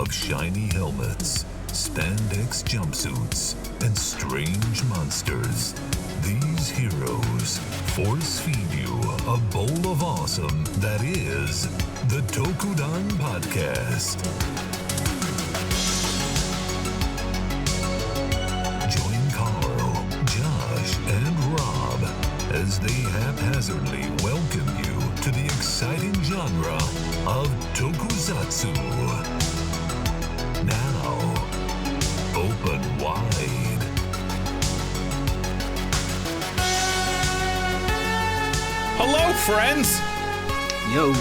of shiny helmets, spandex jumpsuits, and strange monsters. These heroes force feed you a bowl of awesome that is the Tokudon Podcast. Join Carl, Josh, and Rob as they haphazardly welcome you to the exciting genre of Tokusatsu. Now, open wide. Hello, friends! Yo.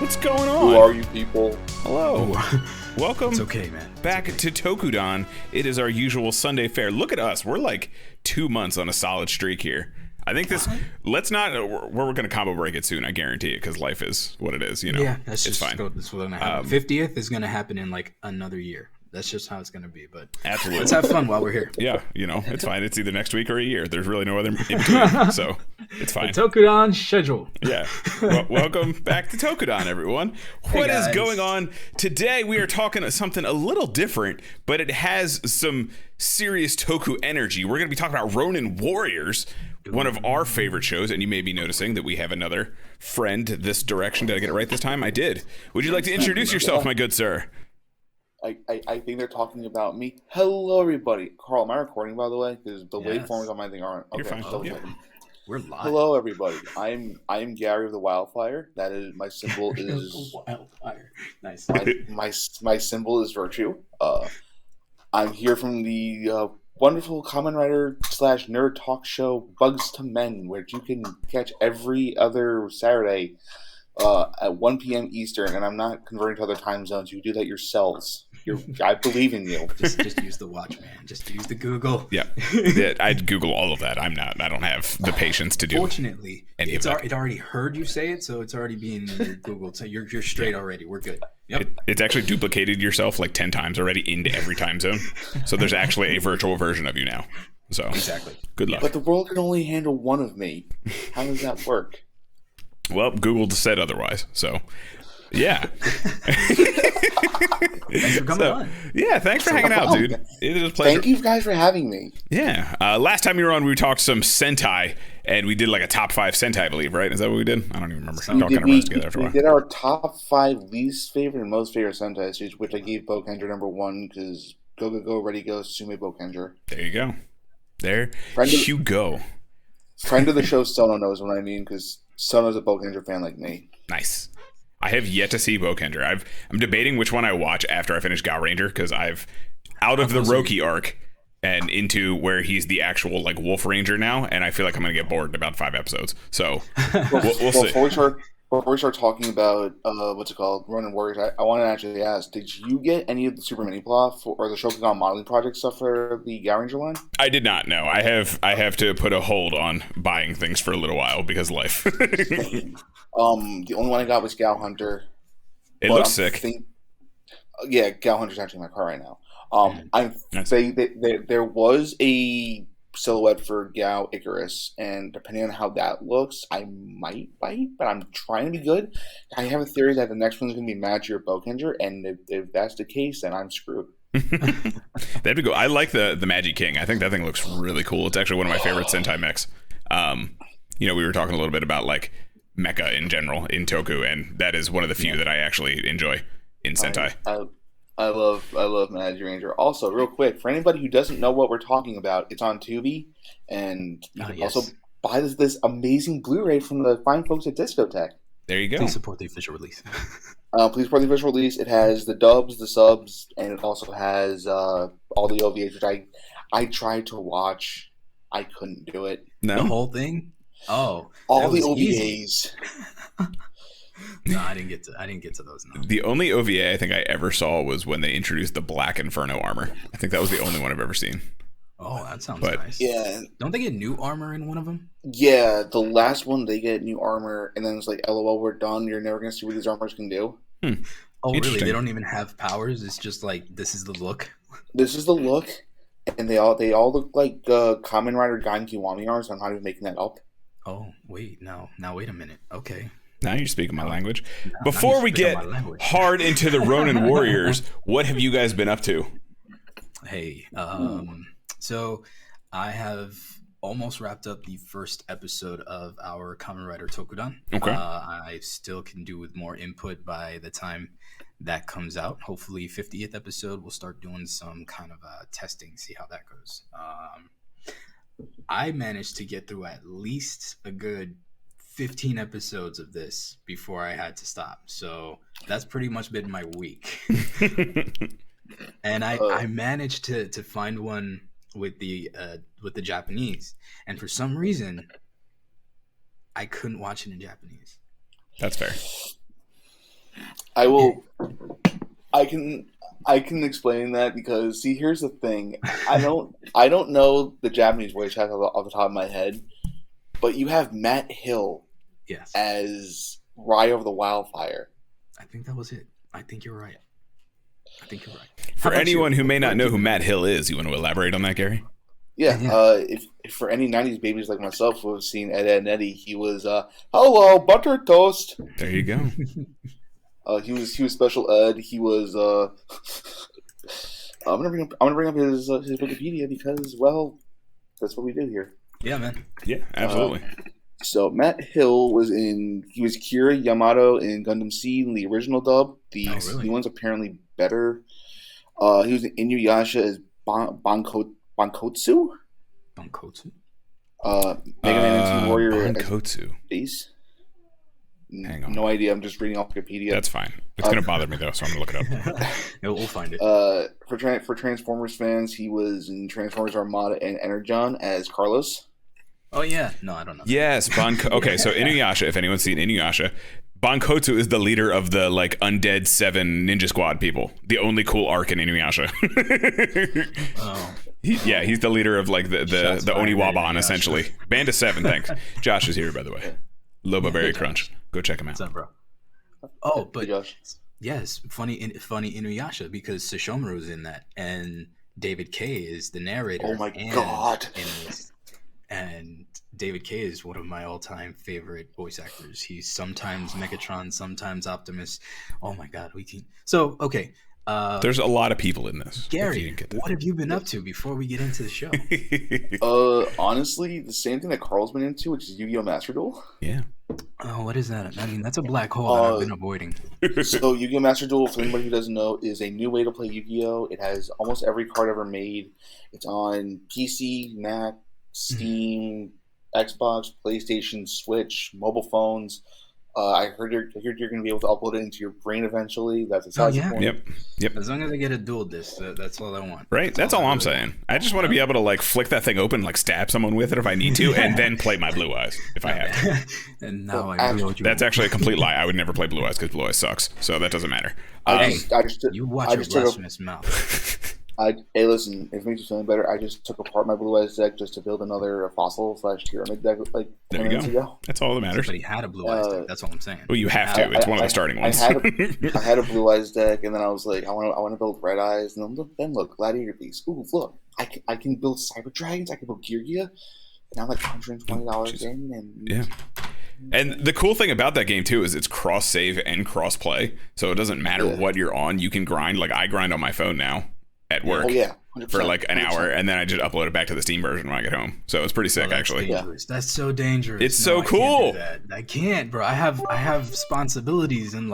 What's going on? Who are you people? Hello. Welcome It's okay, man. back to Tokudon. It is our usual Sunday fare. Look at us. We're like 2 months on a solid streak here. I think this, let's not, we're going to combo break it soon, I guarantee it, because life is what it is, you know. Yeah, that's it's just fine. That's what's gonna happen. 50th is gonna happen in like another year. That's just how it's gonna be. But Absolutely. let's have fun while we're here. Yeah, you know, it's fine. It's either next week or a year. There's really no other in between, so it's fine. Tokudon schedule. Yeah. Welcome back to Tokudon, everyone. What is going on today? We are talking something a little different, but it has some serious Toku energy. We're going to be talking about Ronin Warriors, one of our favorite shows, and you may be noticing that we have another friend this direction. Did I get it right this time? I did. Would you like to introduce yourself, my good sir? I think they're talking about me. Hello, everybody. Carl, am I recording, by the way? Because the Yes. waveforms on my thing aren't. You're fine. So Yeah. We're live. hello, everybody. I'm Gary of the Wildfire. That is my symbol. Is Wildfire. Nice. my symbol is virtue. I'm here from the wonderful Kamen Rider / nerd talk show Bugs2men, which you can catch every other Saturday at 1 p.m. Eastern. And I'm not converting to other time zones. You do that yourselves. I believe in you. Just use the watch, man. Just use the Google. Yeah. I'd Google all of that. I don't have the patience to do Fortunately, any of that. it already heard you say it, so it's already being Googled. So you're straight already. We're good. Yep. It's actually duplicated yourself like 10 times already into every time zone. So there's actually a virtual version of you now. So Exactly. good luck. But the world can only handle one of me. How does that work? Well, Google said otherwise. So yeah. Thanks for coming on. Yeah, thanks for hanging out, dude. It is a pleasure. Thank you guys for having me. Yeah. Last time you were on, we talked some Sentai, and we did like a top 5 Sentai, I believe, right? Is that what we did? I don't even remember. It all kind of runs together after a We while. did our top 5 least favorite and most favorite Sentai series, which I gave Bokenger number 1 because Go Go Go Ready Go Sume Bokenger. There you go. There Friend of- you go. Friend of the show, Sono knows what I mean because Sono's a Bokenger fan like me. Nice. I have yet to see Bokender. I'm debating which one I watch after I finish Gao Ranger because I've out of the Roki arc and into where he's the actual like Wolf Ranger now, and I feel like I'm gonna get bored in about 5 episodes. So we'll see. Before we start talking about what's it called, Ronin Warriors, I want to actually ask: did you get any of the Super Mini Plot or the Shokugan modeling project stuff for the Gao Ranger line? I did not know. I have to put a hold on buying things for a little while because life. The only one I got was Gao Hunter. It looks sick. Yeah, Gao Hunter's actually in my car right now. I'm Nice. saying that there was a silhouette for Gao Icarus, and depending on how that looks, I might bite, but I'm trying to be good. I have a theory that the next one's going to be Magi or Bokenger, and if that's the case, then I'm screwed. That'd be cool. I like the Magi King. I think that thing looks really cool. It's actually one of my favorite Sentai mechs. We were talking a little bit about like mecha in general in Toku, and that is one of the few that I actually enjoy in Sentai. I love Magi Ranger. Also, real quick, for anybody who doesn't know what we're talking about, it's on Tubi, and you can also buy this amazing Blu-ray from the fine folks at Discotech. There you go. Please support the official release. Please support the official release. It has the dubs, the subs, and it also has all the OVAs, which I tried to watch. I couldn't do it. The No, whole thing? Oh. All the that was OVAs. easy. No, I didn't get to those. No. the only OVA I think I ever saw was when they introduced the Black Inferno Armor. I think that was the only one I've ever seen. Oh, that sounds But- nice. Yeah, Don't they get new armor in one of them? yeah. The last one, they get new armor, and then it's like, LOL, we're done. You're never gonna see what these armors can do. Oh, really? Interesting. They don't even have powers? It's just like, this is the look? This is the look, and they all look like Kamen Rider Gain Kiwami arms. I'm not even making that up. Oh, wait, no. Now, wait a minute. Okay. Now you're speaking my language. Now Before you're we speaking get my language. hard into the Ronin Warriors, what have you guys been up to? Hey, so I have almost wrapped up the first episode of our Kamen Rider Tokudon. Okay. I still can do with more input by the time that comes out. Hopefully 50th episode, we'll start doing some kind of testing, see how that goes. I managed to get through at least a good 15 episodes of this before I had to stop. So that's pretty much been my week. And I managed to find one with the Japanese, and for some reason I couldn't watch it in Japanese. That's fair. I can explain that because see, here's the thing. I don't know the Japanese voice cast off the top of my head, but you have Matt Hill Yes, as Rye of the Wildfire. I think that was it. I think you're right. For anyone who may not know who Matt Hill is, you want to elaborate on that, Gary? Yeah, if for any '90s babies like myself who have seen Ed, Edd n Eddy, he was hello butter toast. There you go. He was special ed. He was I'm gonna bring up his Wikipedia because that's what we do here. Yeah, man. Yeah, absolutely. So Matt Hill was Kira Yamato in Gundam Seed in the original dub. The really? new one's apparently better. He was in Inuyasha as Bankotsu. Bankotsu? Mega Man and Team Warrior Bankotsu. Base. Hang on. No idea. I'm just reading off Wikipedia. That's fine. It's going to bother me, though, so I'm going to look it up. Yeah, we'll find it. For Transformers fans, he was in Transformers Armada and Energon as Carlos. Oh, yeah. No, I don't know. Yes, okay, so Inuyasha, if anyone's seen Inuyasha, Bankotsu is the leader of the, Undead 7 Ninja Squad people. The only cool arc in Inuyasha. Oh. He's the leader of, the Oniwaban, essentially. Band of 7, thanks. Josh is here, by the way. Loba Berry Crunch. Go check him out. What's up, bro? Oh, but Hey, Josh. yes, funny Inuyasha because Sesshomaru's in that, and David K is the narrator. Oh my God. And David K is one of my all-time favorite voice actors. He's sometimes Megatron, sometimes Optimus. Oh my God, we can. So okay, there's a lot of people in this. Gary, what have you been up to before we get into the show? Honestly, the same thing that Carl's been into, which is Yu-Gi-Oh! Master Duel. Yeah. Oh, what is that? I mean, that's a black hole that I've been avoiding. So Yu-Gi-Oh! Master Duel, for anybody who doesn't know, is a new way to play Yu-Gi-Oh! It has almost every card ever made. It's on PC, Mac, Steam, Xbox, PlayStation, Switch, mobile phones. I heard you're going to be able to upload it into your brain eventually. That's a size point. Yep. As long as I get a dual disc, that's all I want. Right? That's all I'm saying. I just want to be able to flick that thing open, stab someone with it if I need to, and then play my Blue Eyes if I have to. And now I know you. That's actually a complete lie. I would never play Blue Eyes because Blue Eyes sucks, so that doesn't matter. You watch your blasphemous mouth. Hey, listen, if it makes you feel better, I just took apart my Blue Eyes deck just to build another fossil/pyramid deck there 10 you minutes go. ago. That's all that matters. But he had a Blue Eyes deck. That's all I'm saying. Well, you have to. It's one of the starting ones. I had a Blue Eyes deck, and then I was like, I want to build Red Eyes, and then look, Gladiator Beast. Ooh, look, I can build Cyber Dragons. I can build Geargia. Now I'm like $120 in, and yeah. And the cool thing about that game too is it's cross save and cross play, so it doesn't matter what you're on. You can grind. I grind on my phone now at work. Oh yeah. For an hour, and then I just upload it back to the Steam version when I get home. So it's pretty sick, actually. Dangerous. That's so dangerous. It's so cool. I can't, bro. I have responsibilities and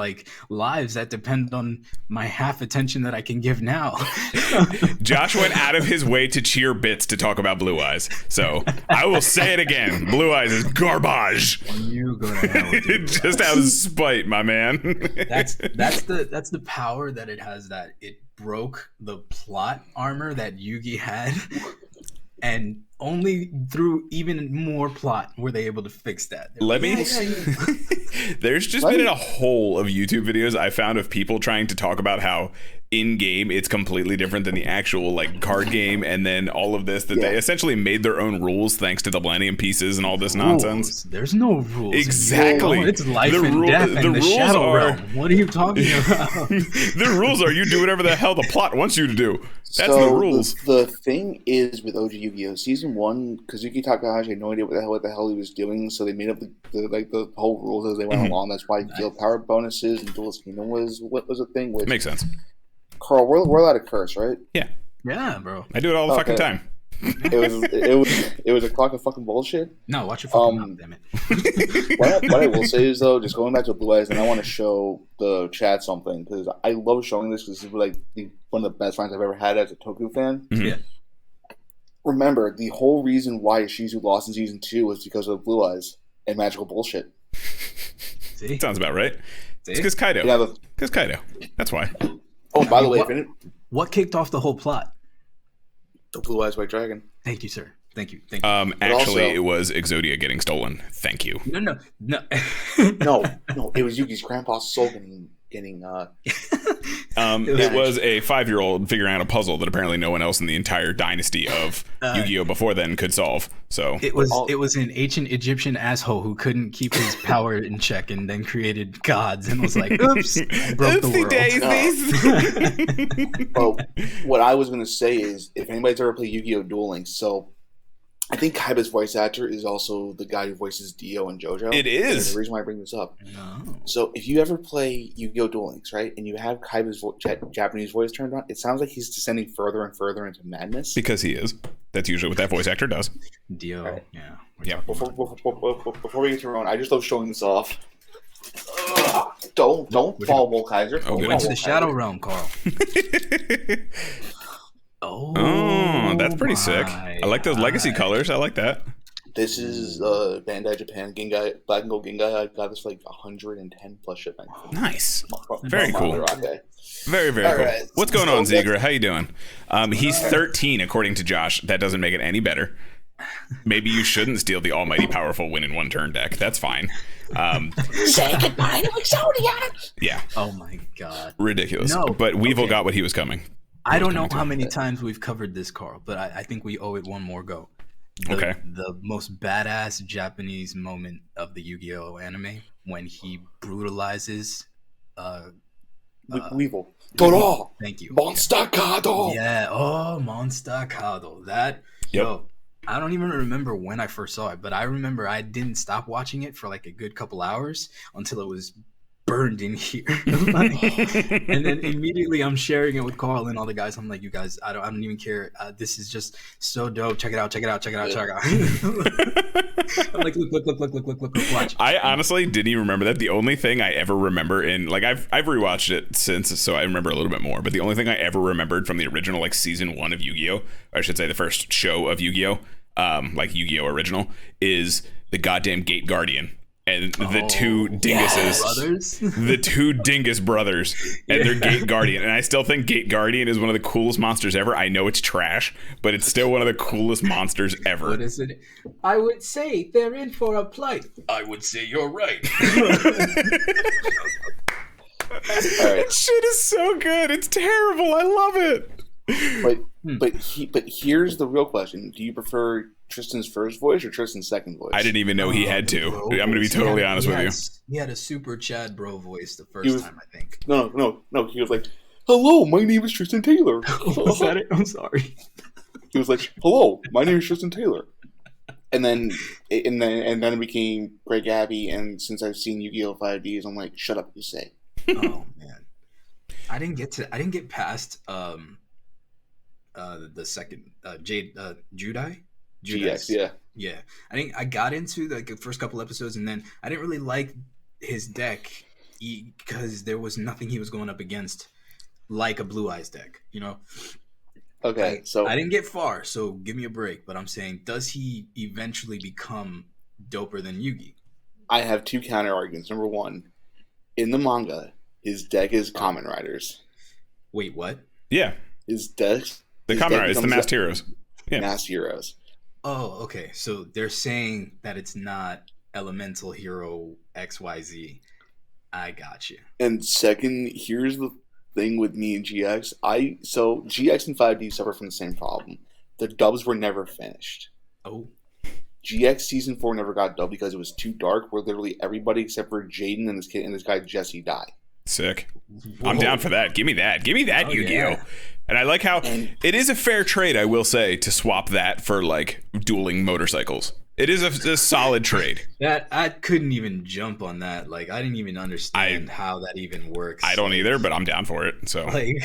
lives that depend on my half attention that I can give now. Josh went out of his way to cheer bits to talk about Blue Eyes. So I will say it again: Blue Eyes is garbage. You go to hell with you, just out of spite, my man. That's the power that it has. That it broke the plot armor that Yugi had, and only through even more plot were they able to fix that. There's just been a whole of YouTube videos I found of people trying to talk about how in game it's completely different than the actual card game, and then all of this they essentially made their own rules thanks to the Millennium Pieces and all this nonsense. There's no rules. Exactly. It's life and death and the Shadow Realm. What are you talking about? The rules are you do whatever the hell the plot wants you to do. That's the rules. The thing is with OG Yu-Gi-Oh! Season 1, Kazuki Takahashi had no idea what the hell he was doing, so they made up the whole rules as they went along. That's why field power bonuses and Duelist Kingdom was a thing. Which, Makes sense. Carl, we're allowed to curse, right? Yeah. Yeah, bro. I do it all the fucking time. It was a clock of fucking bullshit. No, watch your fucking mouth, damn it. What I will say is, though, just going back to Blue Eyes, and I want to show the chat something, because I love showing this, because this is like one of the best finds I've ever had as a Toku fan. Mm-hmm. Yeah. Remember, the whole reason why Shizu lost in Season 2 was because of Blue Eyes and magical bullshit. See? Sounds about right. See? It's because Kaido. Yeah, Because Kaido. That's why. oh, by the way, What kicked off the whole plot? the Blue Eyes White Dragon. Thank you, sir. Thank you. Actually, also, it was Exodia getting stolen. Thank you. No. no, it was Yugi's grandpa's soul getting It was a 5-year-old figuring out a puzzle that apparently no one else in the entire dynasty of Yu-Gi-Oh before then could solve. So it was an ancient Egyptian asshole who couldn't keep his power in check and then created gods and was like, "Oops, I broke the world." Well, what I was gonna say is, if anybody's ever played Yu-Gi-Oh! Duel Links, so I think Kaiba's voice actor is also the guy who voices Dio and JoJo. It is. The reason why I bring this up. No. So if you ever play Yu-Gi-Oh! Duel Links, right, and you have Kaiba's Japanese voice turned on, it sounds like he's descending further and further into madness. because he is. That's usually what that voice actor does. Dio, Right. yeah. Yeah. Before we get to Ronin, I just love showing this off. Don't fall, Volkaiser. Oh, We went to the Shadow Realm, Carl. Oh, that's pretty sick. I like those legacy colors. I like that. This is Bandai Japan Gingai, Black and Gold Gingai. I got this for like 110 plus shipping. Nice. Very cool. Okay. Very, very All cool. right. What's going on, Zigra? How you doing? He's 13, according to Josh. That doesn't make it any better. Maybe you shouldn't steal the almighty powerful win in one turn deck. That's fine. Say goodbye to Exodia. Yeah. Oh my god. Ridiculous. No. But Weevil Okay. got what he was coming. I don't know how many times we've covered this, Carl, but I think we owe it one more go. Okay. The most badass Japanese moment of the Yu-Gi-Oh! Anime when he brutalizes Weevil. Toro. Thank you. Monster Kado. Yeah. Oh, Monster Kado. That. Yep. Yo, I don't even remember when I first saw it, but I remember I didn't stop watching it for like a good couple hours until it was burned in here. And then immediately I'm sharing it with Carl and all the guys. I'm like, you guys, I don't even care. This is just so dope. Check it out. I'm like, look, watch. I honestly didn't even remember that. The only thing I ever remember I've rewatched it since, so I remember a little bit more, but the only thing I ever remembered from the original, like season 1 of Yu-Gi-Oh, or I should say the first show of Yu-Gi-Oh, like Yu-Gi-Oh original, is the goddamn Gate Guardian. And the two dinguses, brothers. the two dingus brothers, and their Gate Guardian. And I still think Gate Guardian is one of the coolest monsters ever. I know it's trash, but it's still one of the coolest monsters ever. What is it? I would say they're in for a plight. I would say you're right. That shit is so good. It's terrible. I love it. But here's the real question: do you prefer Tristan's first voice or Tristan's second voice? I didn't even know he had to. I'm going to be totally honest with you. He had a super Chad bro voice the first time, I think. No. He was like, "Hello, my name is Tristan Taylor." Was that it? I'm sorry. He was like, "Hello, my name is Tristan Taylor." And then it became Greg Abbey, and since I've seen Yu-Gi-Oh! 5Ds, I'm like, shut up, you say. Oh man, I didn't get past the second Judai. GX, yeah. I got into like the first couple episodes, and then I didn't really like his deck because there was nothing he was going up against like a Blue Eyes deck, you know. Okay, so I didn't get far, so give me a break. But I'm saying, does he eventually become doper than Yugi? I have two counter arguments. Number one, in the manga, his deck is Kamen Riders. Wait, what? Yeah. His deck. The Kamen Riders, the Masked Heroes. Yeah. Masked Heroes. Oh, okay. So they're saying that it's not Elemental Hero XYZ. I got you. And second, here's the thing with me and GX. So GX and 5D suffer from the same problem. The dubs were never finished. Oh. GX Season 4 never got dubbed because it was too dark, where literally everybody except for Jaden and this guy Jesse die. Sick. Whoa. I'm down for that. Give me that. Oh, Yu-Gi-Oh! yeah. And I like how it is a fair trade, I will say, to swap that for like dueling motorcycles. It is a solid trade. That I couldn't even jump on that. Like I didn't even understand how that even works. I don't either, but I'm down for it. So like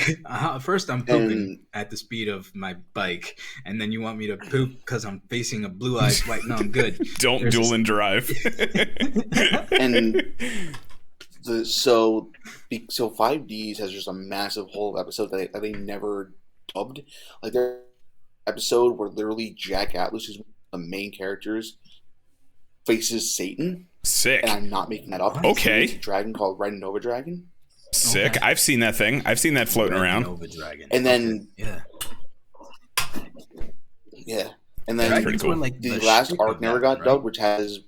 first I'm pooping at the speed of my bike, and then you want me to poop because I'm facing a blue-eyed white. No, I'm good. Don't duel and drive. And so 5Ds has just a massive whole episode that they never dubbed. Like their episode where literally Jack Atlas, who's the main characters, faces Satan. Sick. And I'm not making that up. Okay. It's a dragon called Red Nova Dragon. Sick. Okay. I've seen that thing. I've seen that floating around. Nova Dragon. And then yeah. And then pretty cool. Like the last arc never got dubbed, which has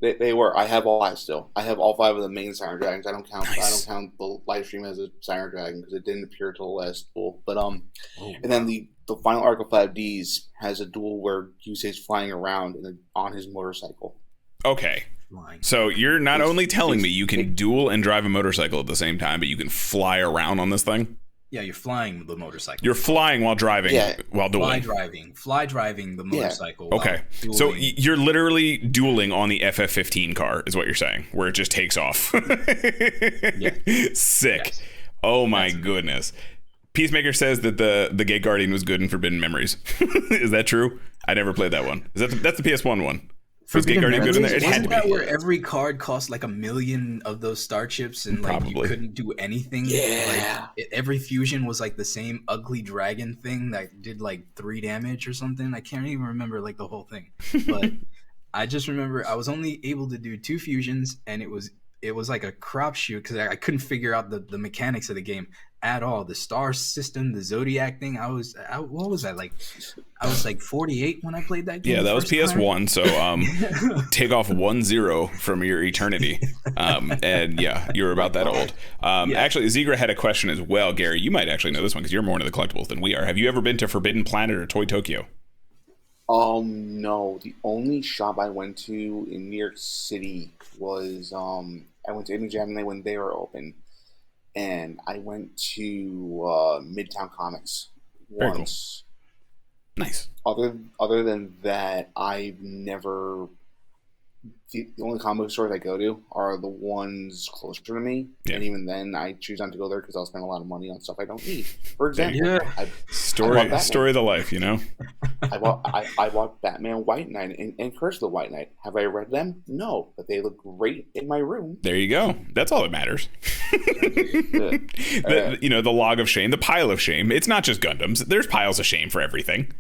They were. I have all 5 still. I have all 5 of the main Siren Dragons. I don't count. Nice. I don't count the live stream as a Siren Dragon because it didn't appear till the last duel. But and then the final arc of 5Ds has a duel where Yusei's flying around on his motorcycle. Okay. So you're not only telling me you can duel and drive a motorcycle at the same time, but you can fly around on this thing? Yeah, you're flying the motorcycle. You're flying while driving, while dueling. Fly driving the motorcycle. Yeah. Okay, so you're literally dueling on the FF15 car, is what you're saying, where it just takes off. Sick. Yes. Oh my goodness. Peacemaker says that the Gate Guardian was good in Forbidden Memories. Is that true? I never played that one. That's the PS1 one. Was Gate Guardian good in there? It had to be. Where every card cost like 1 million of those star chips and like you couldn't do anything? Yeah. Like, every fusion was like the same ugly dragon thing that did like 3 damage or something. I can't even remember like the whole thing. But I just remember I was only able to do 2 fusions, and it was like a crapshoot because I couldn't figure out the mechanics of the game at all. The star system, the Zodiac thing. What was that like? I was like 48 when I played that game. Yeah, that was PS1. So take off 10 from your eternity. And yeah, you're about that old. Actually, Zegra had a question as well. Gary, you might actually know this one because you're more into the collectibles than we are. Have you ever been to Forbidden Planet or Toy Tokyo? No. The only shop I went to in New York City was I went to Image when they were open. And I went to Midtown Comics once. Cool. Nice. Other than that, I've never. The only comic stores I go to are the ones closer to me, and even then, I choose not to go there because I'll spend a lot of money on stuff I don't need. For example, story of the life, you know. I bought Batman White Knight and Curse of the White Knight. Have I read them? No, but they look great in my room. There you go. That's all that matters. The log of shame, the pile of shame. It's not just Gundams. There's piles of shame for everything.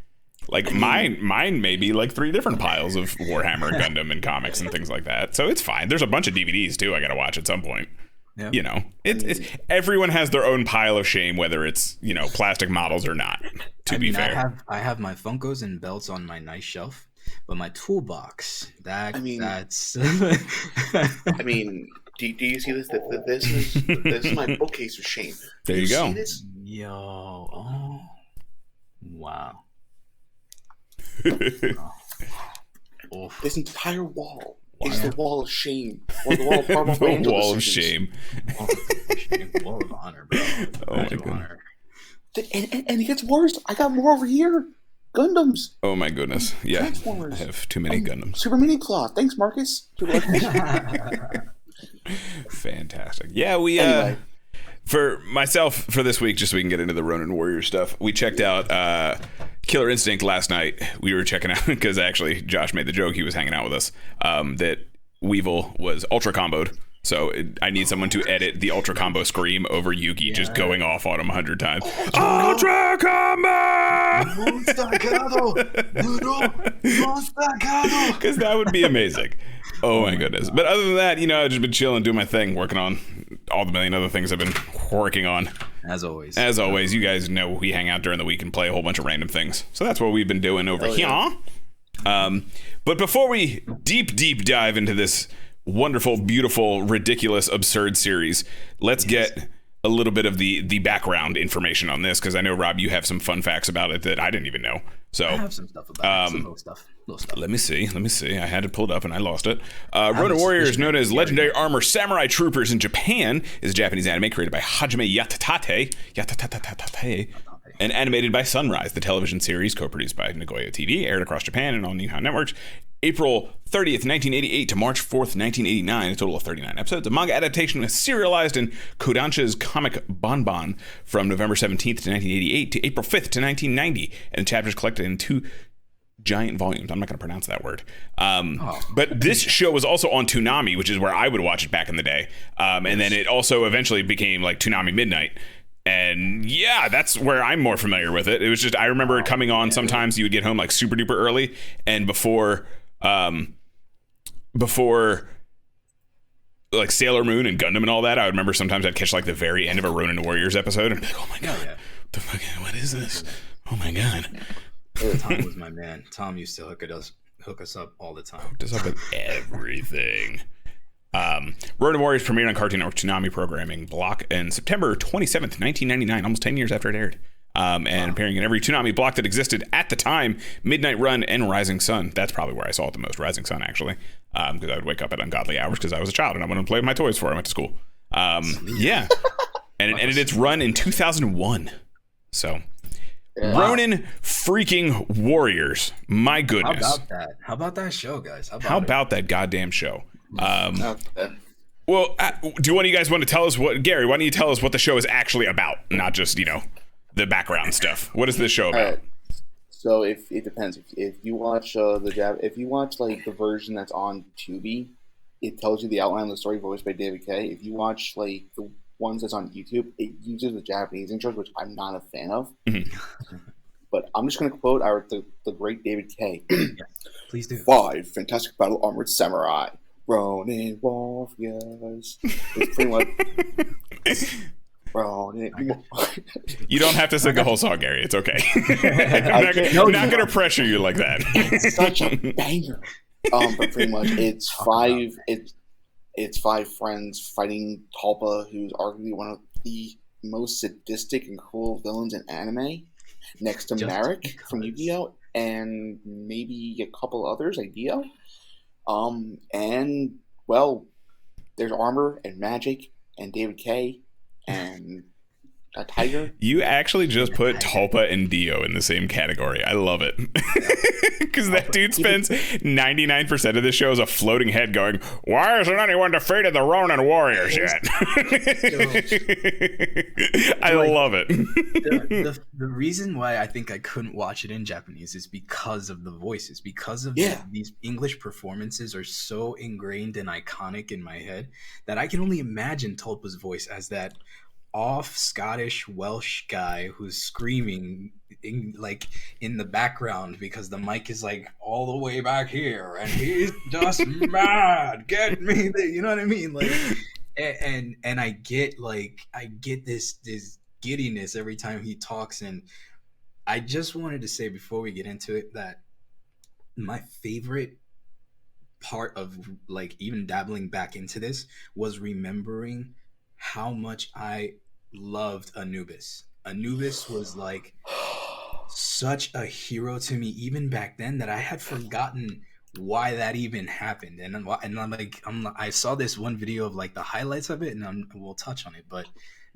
Like mine may be like 3 different piles of Warhammer and Gundam and comics and things like that. So it's fine. There's a bunch of DVDs too I got to watch at some point. Yep. You know, it's everyone has their own pile of shame, whether it's, plastic models or not, to be fair. I have my Funkos and belts on my nice shelf, but my toolbox, that's... I mean, do you see this? This is my bookcase of shame. There you go. See this? Yo. Oh. Wow. This entire wall is the wall of shame, or the wall of the wall of shame. Wall of honor, bro. Oh my god! And it gets worse. I got more over here. Gundams. Oh my goodness! Yeah, I have too many Gundams. Super Mini Claw. Thanks, Marcus. Fantastic. Yeah, we. Anyway. For myself, for this week, just so we can get into the Ronin Warriors stuff, we checked out Killer Instinct last night. We were checking out, because actually Josh made the joke, he was hanging out with us, that Weevil was ultra comboed. So I need someone to edit the ultra combo scream over Yugi just going off on him 100 times. Ultra combo! Because that would be amazing. Oh my goodness. But other than that, I've just been chilling, doing my thing, working on all the million other things I've been working on. As always. You guys know we hang out during the week and play a whole bunch of random things. So that's what we've been doing over here. Yeah. But before we deep dive into this wonderful, beautiful, ridiculous, absurd series, let's get a little bit of the background information on this, because I know, Rob, you have some fun facts about it that I didn't even know. So I have some stuff about it. Some little stuff. Let me see. I had it pulled up and I lost it. Ronin Warriors, known as Legendary Armor Samurai Troopers in Japan, is a Japanese anime created by Hajime Yatate. and animated by Sunrise. The television series, co-produced by Nagoya TV, aired across Japan and on Nihon Networks, April 30th, 1988 to March 4th, 1989, a total of 39 episodes. A manga adaptation was serialized in Kodansha's comic Bonbon from November 17th to 1988 to April 5th to 1990, and the chapters collected in 2 giant volumes. I'm not going to pronounce that word. But this show was also on Toonami, which is where I would watch it back in the day. And then it also eventually became like Toonami Midnight. And yeah, that's where I'm more familiar with it. It was just, I remember it coming on. Sometimes you would get home like super duper early, and before like Sailor Moon and Gundam and all that, I would remember sometimes I'd catch like the very end of a Ronin Warriors episode and be like, oh my god, what is this? Oh my god. Tom was my man. Tom used to hook us up all the time. Hooked us up with everything. Ronin Warriors premiered on Cartoon Network Toonami programming block in September 27th, 1999, almost 10 years after it aired. And appearing in every Toonami block that existed at the time, Midnight Run and Rising Sun. That's probably where I saw it the most, Rising Sun, actually. Because I would wake up at ungodly hours because I was a child and I wanted to play with my toys before I went to school. Yeah. And it ended its run in 2001. So, Ronin freaking Warriors. My goodness. How about that show, guys? How about that goddamn show? Well, do one of you guys want to tell us Gary, why don't you tell us what the show is actually about? Not just, the background stuff. What is this show about? So it depends. If you watch if you watch like the version that's on Tubi, it tells you the outline of the story voiced by David Kay. If you watch like the ones that's on YouTube, it uses the Japanese intros, which I'm not a fan of. Mm-hmm. But I'm just going to quote the great David Kay. Yes, please do. 5 fantastic battle armored samurai, Ronin Warriors. It's pretty much. You don't have to sing the whole song, Gary. It's okay. I'm not going to pressure you like that. It's such a banger. But pretty much, it's five friends fighting Tulpa, who's arguably one of the most sadistic and cruel villains in anime, next to Marek from Yu-Gi-Oh, and maybe a couple others, like Dio. And well, there's armor and magic and David Kay and a tiger. You actually just put Tulpa and Dio in the same category. I love it. Because that dude spends 99% of the show as a floating head going, why hasn't anyone defeated the Ronin Warriors yet? I love it. The reason why I think I couldn't watch it in Japanese is because of the voices. Because of these English performances are so ingrained and iconic in my head that I can only imagine Tulpa's voice as that off Scottish Welsh guy who's screaming in the background because the mic is like all the way back here and he's just mad. Get me there, you know what I mean? Like, and I get this giddiness every time he talks. And I just wanted to say before we get into it that my favorite part of like even dabbling back into this was remembering how much I loved Anubis. Anubis was like such a hero to me even back then that I had forgotten why that even happened. And I saw this one video of like the highlights of it, and we'll touch on it. But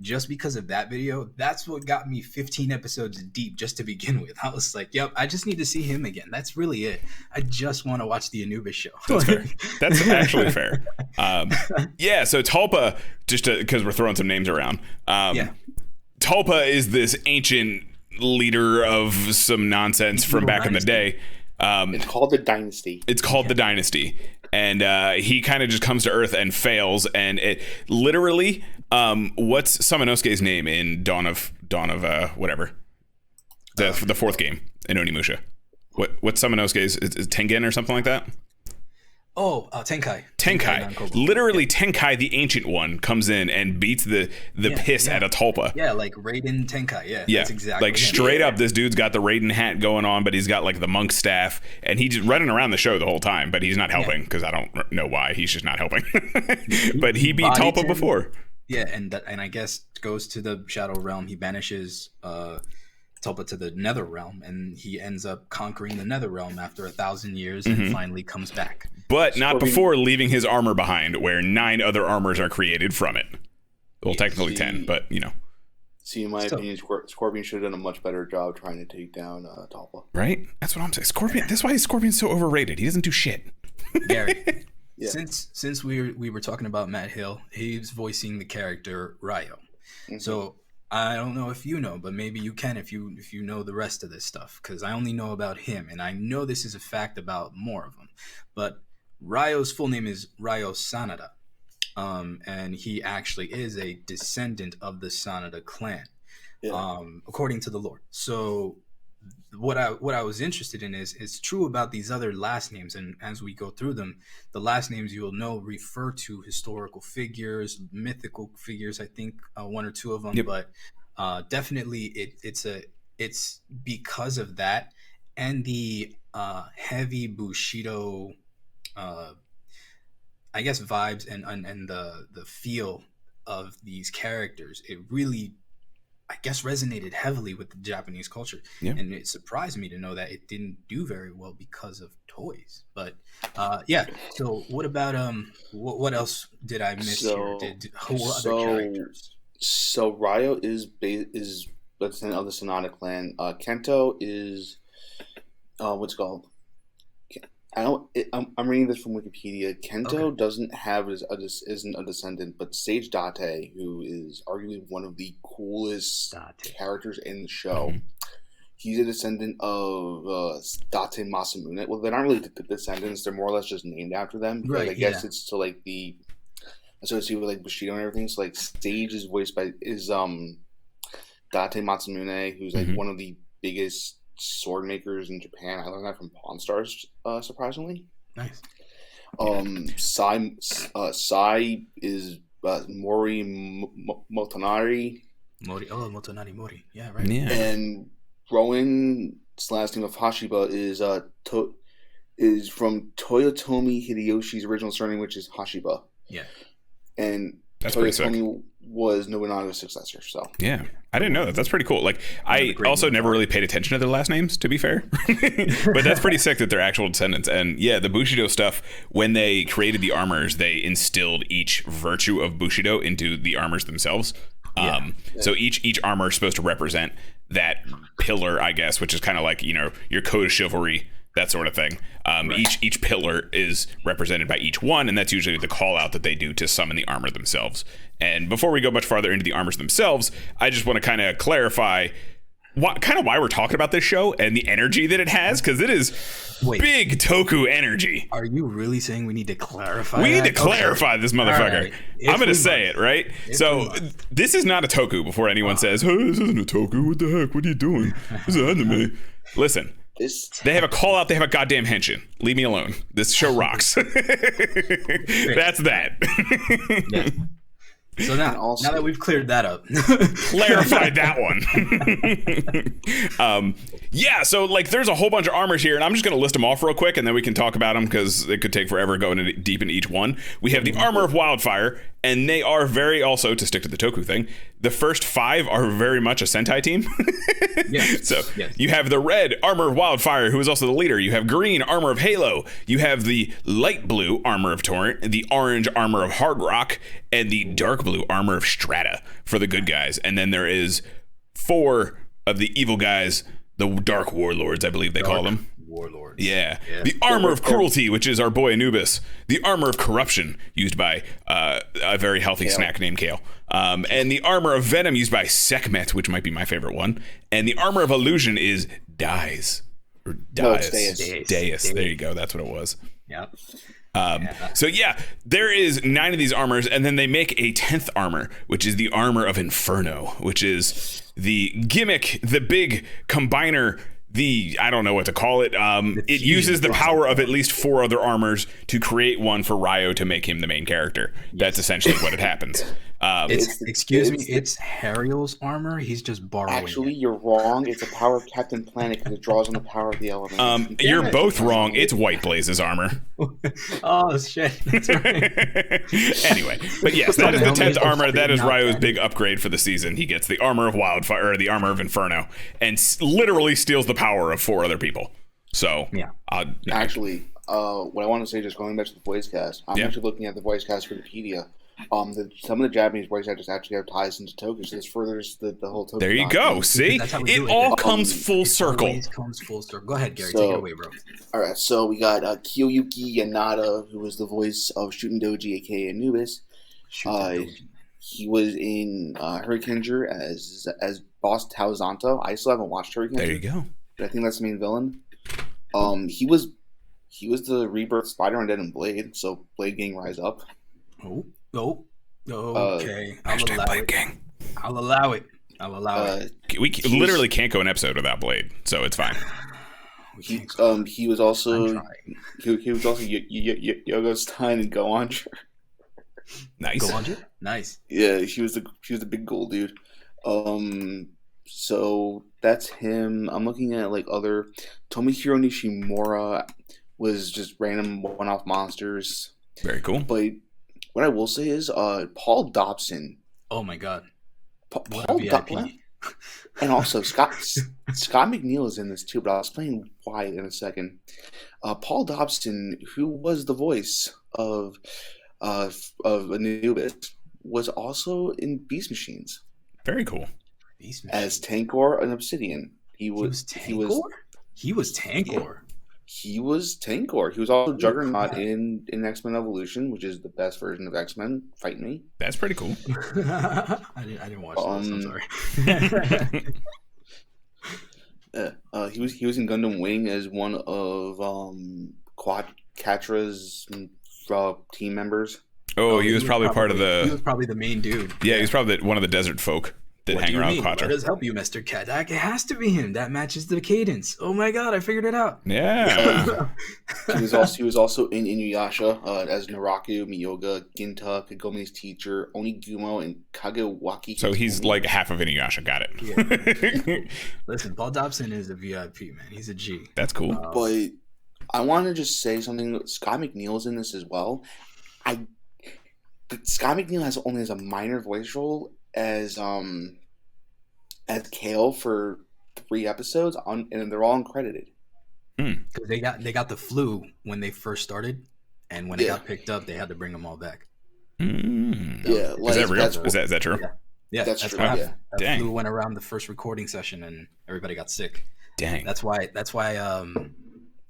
just because of that video, that's what got me 15 episodes deep just to begin with. I was like, yep, I just need to see him again. That's really it. I just want to watch the Anubis show. That's fair. That's actually fair. Yeah, so Tulpa, just because we're throwing some names around. Tulpa is this ancient leader of some nonsense from back in the day. It's called the Dynasty. It's called the Dynasty. And he kind of just comes to Earth and fails. And it literally, what's Samanosuke's name in Dawn of whatever? The fourth game in Onimusha. What's Samanosuke's? Is Tengen or something like that? Oh, Tenkai. Tenkai. Literally, Tenkai, the ancient one, comes in and beats the piss out of Tulpa. Yeah, like Raiden Tenkai. Yeah, that's exactly. Like straight up, this dude's got the Raiden hat going on, but he's got like the monk staff, and he's just running around the show the whole time, but he's not helping because I don't know why. He's just not helping. But he beat Tulpa before. Yeah, and I guess goes to the Shadow Realm. He banishes Tulpa to the Nether Realm, and he ends up conquering the Nether Realm after 1,000 years and finally comes back. But not before leaving his armor behind, where 9 other armors are created from it. Well, technically 10, but See, in my opinion, Scorpion should have done a much better job trying to take down Tulpa. Right? That's what I'm saying. Scorpion. That's why Scorpion's so overrated. He doesn't do shit. Gary, Yeah. since we were talking about Matt Hill, he's voicing the character Ryo. Mm-hmm. So I don't know if you know, but maybe you can if you know the rest of this stuff, because I only know about him, and I know this is a fact about more of them. But Ryo's full name is Ryo Sanada. And he actually is a descendant of the Sanada clan, according to the lore. So what I was interested in is it's true about these other last names, and as we go through them, the last names you will know refer to historical figures, mythical figures. I think one or two of them, yep. But definitely it's because of that and the heavy Bushido. I guess vibes and the feel of these characters, it really, I guess, resonated heavily with the Japanese culture. Yeah. And it surprised me to know that it didn't do very well because of toys. But yeah, so what about what else did I miss here? Who were other characters? So Ryo is of the Sanada clan. Kento is what's it called? I'm reading this from Wikipedia. Kento doesn't have isn't a descendant, but Sage Date, who is arguably one of the coolest characters in the show, he's a descendant of Date Masamune. Well, they're not really the descendants; they're more or less just named after them. Right. I guess it's to like the associated with like Bushido and everything. So like Sage is voiced by Date Masamune, who's like one of the biggest sword makers in Japan. I learned that from Pawn Stars, surprisingly. Nice. Sai is Mori Motonari. Motonari Mori. Yeah, right. Yeah. And Rowan's last name of Hashiba is from Toyotomi Hideyoshi's original surname, which is Hashiba. Yeah. And that's Toyotomi was Nobunaga's successor. So yeah, I didn't know that. That's pretty cool. Like I also never really paid attention to their last names, to be fair, but that's pretty sick that they're actual descendants. And yeah, the Bushido stuff, when they created the armors, they instilled each virtue of Bushido into the armors themselves. So each armor is supposed to represent that pillar, I guess, which is kind of like, you know, your code of chivalry, that sort of thing. Each pillar is represented by each one, and that's usually the call out that they do to summon the armor themselves. And before we go much farther into the armors themselves, I just want to kind of clarify why we're talking about this show and the energy that it has, because it is big toku energy. Are you really saying we need to clarify? We need to clarify this motherfucker. Right. I'm going to say it, right? So this is not a toku before anyone says, "Oh, this isn't a toku. What the heck? What are you doing? This is anime." Listen. They have a call out. They have a goddamn henshin. Leave me alone. This show rocks. That's that. Yeah. So now that we've cleared that up, clarified that one. Yeah, so like there's a whole bunch of armors here, and I'm just going to list them off real quick, and then we can talk about them because it could take forever going deep into each one. We have the armor of Wildfire, and they are very also, to stick to the Toku thing, the first 5 are very much a Sentai team. You have the red armor of Wildfire, who is also the leader. You have green armor of Halo. You have the light blue armor of Torrent, the orange armor of Hard Rock, and the dark blue armor of Strata for the good guys. And then there is 4 of the evil guys, the Dark Warlords, I believe they call them. Warlords. Yeah. The armor of Cruelty, which is our boy Anubis. The armor of Corruption, used by a very healthy snack named Kale. And the armor of Venom, used by Sekhmet, which might be my favorite one. And the armor of Illusion is Deus. Or Deus. Deus. There you go. That's what it was. Yep. So yeah, there is 9 of these armors, and then they make a 10th armor, which is the armor of Inferno, which is the gimmick, the big combiner, I don't know what to call it. It uses the power of at least 4 other armors to create one for Ryo to make him the main character. Yes. That's essentially what it happens. It's Hariel's armor. He's just borrowing. Actually, you're wrong. It's a power of Captain Planet because it draws on the power of the element. You're both wrong. It's White Blaze's armor. Oh shit! That's right. Anyway, but yes, that is the 10th armor. That is Ryo's big upgrade for the season. He gets the armor of Wildfire, or the armor of Inferno, and literally steals the power of 4 other people. So yeah. Actually, what I want to say, just going back to the voice cast, I'm actually looking at the voice cast for Wikipedia. some of the Japanese voice actors actually have ties into Toku, so this furthers the whole Toku. There you go. See, it all comes full circle. It comes full circle. Go ahead, Gary. Take it away, bro. All right, so we got Kiyoyuki Yanada, who was the voice of Shootin' Doji, aka Anubis. He was in Hurricaneger as Boss Taozanto. I still haven't watched Hurricaneger. There you go. But I think that's the main villain. He was the Rebirth Spider-Man Dead and Blade, so Blade Gang Rise Up. Oh, okay. I'll allow it. We literally can't go an episode without Blade, so it's fine. He was also Yogo Stein and Goancher. Nice. Nice. Yeah, he was the big gold dude. So that's him. I'm looking at like other Tomohiro Nishimura was just random one-off monsters. Very cool. But what I will say is Paul Dobson. Oh my god. Paul Dobson. And also Scott McNeil is in this too, but I'll explain why in a second. Paul Dobson, who was the voice of Anubis, was also in Beast Machines. Very cool. As Tankor and Obsidian. He was Tankor? He was Tankor. He was Tankor. He was also Juggernaut in X-Men Evolution, which is the best version of X-Men. Fight me. That's pretty cool. I didn't watch this. I'm sorry. He was in Gundam Wing as one of Quatra's team members. Oh, he was probably part of the. He was probably the main dude. Yeah, he was probably one of the desert folk that hang around Quatra. What does help you, Mr. Kadak? It has to be him. That matches the cadence. Oh my god, I figured it out. Yeah. he was also in Inuyasha as Naraku, Miyoga, Ginta, Kagome's teacher, Onigumo, and Kagewaki. So he's like half of Inuyasha. Got it. Yeah. Listen, Paul Dobson is a VIP, man. He's a G. That's cool. But I want to just say something. Scott McNeil's in this as well. Scott McNeil only has a minor voice role as Kale for 3 episodes and they're all uncredited. Because they got the flu when they first started, and when it got picked up, they had to bring them all back. Yeah, like, is that real? Is that true? Yeah, that's true. That flu went around the first recording session, and everybody got sick. Dang. That's why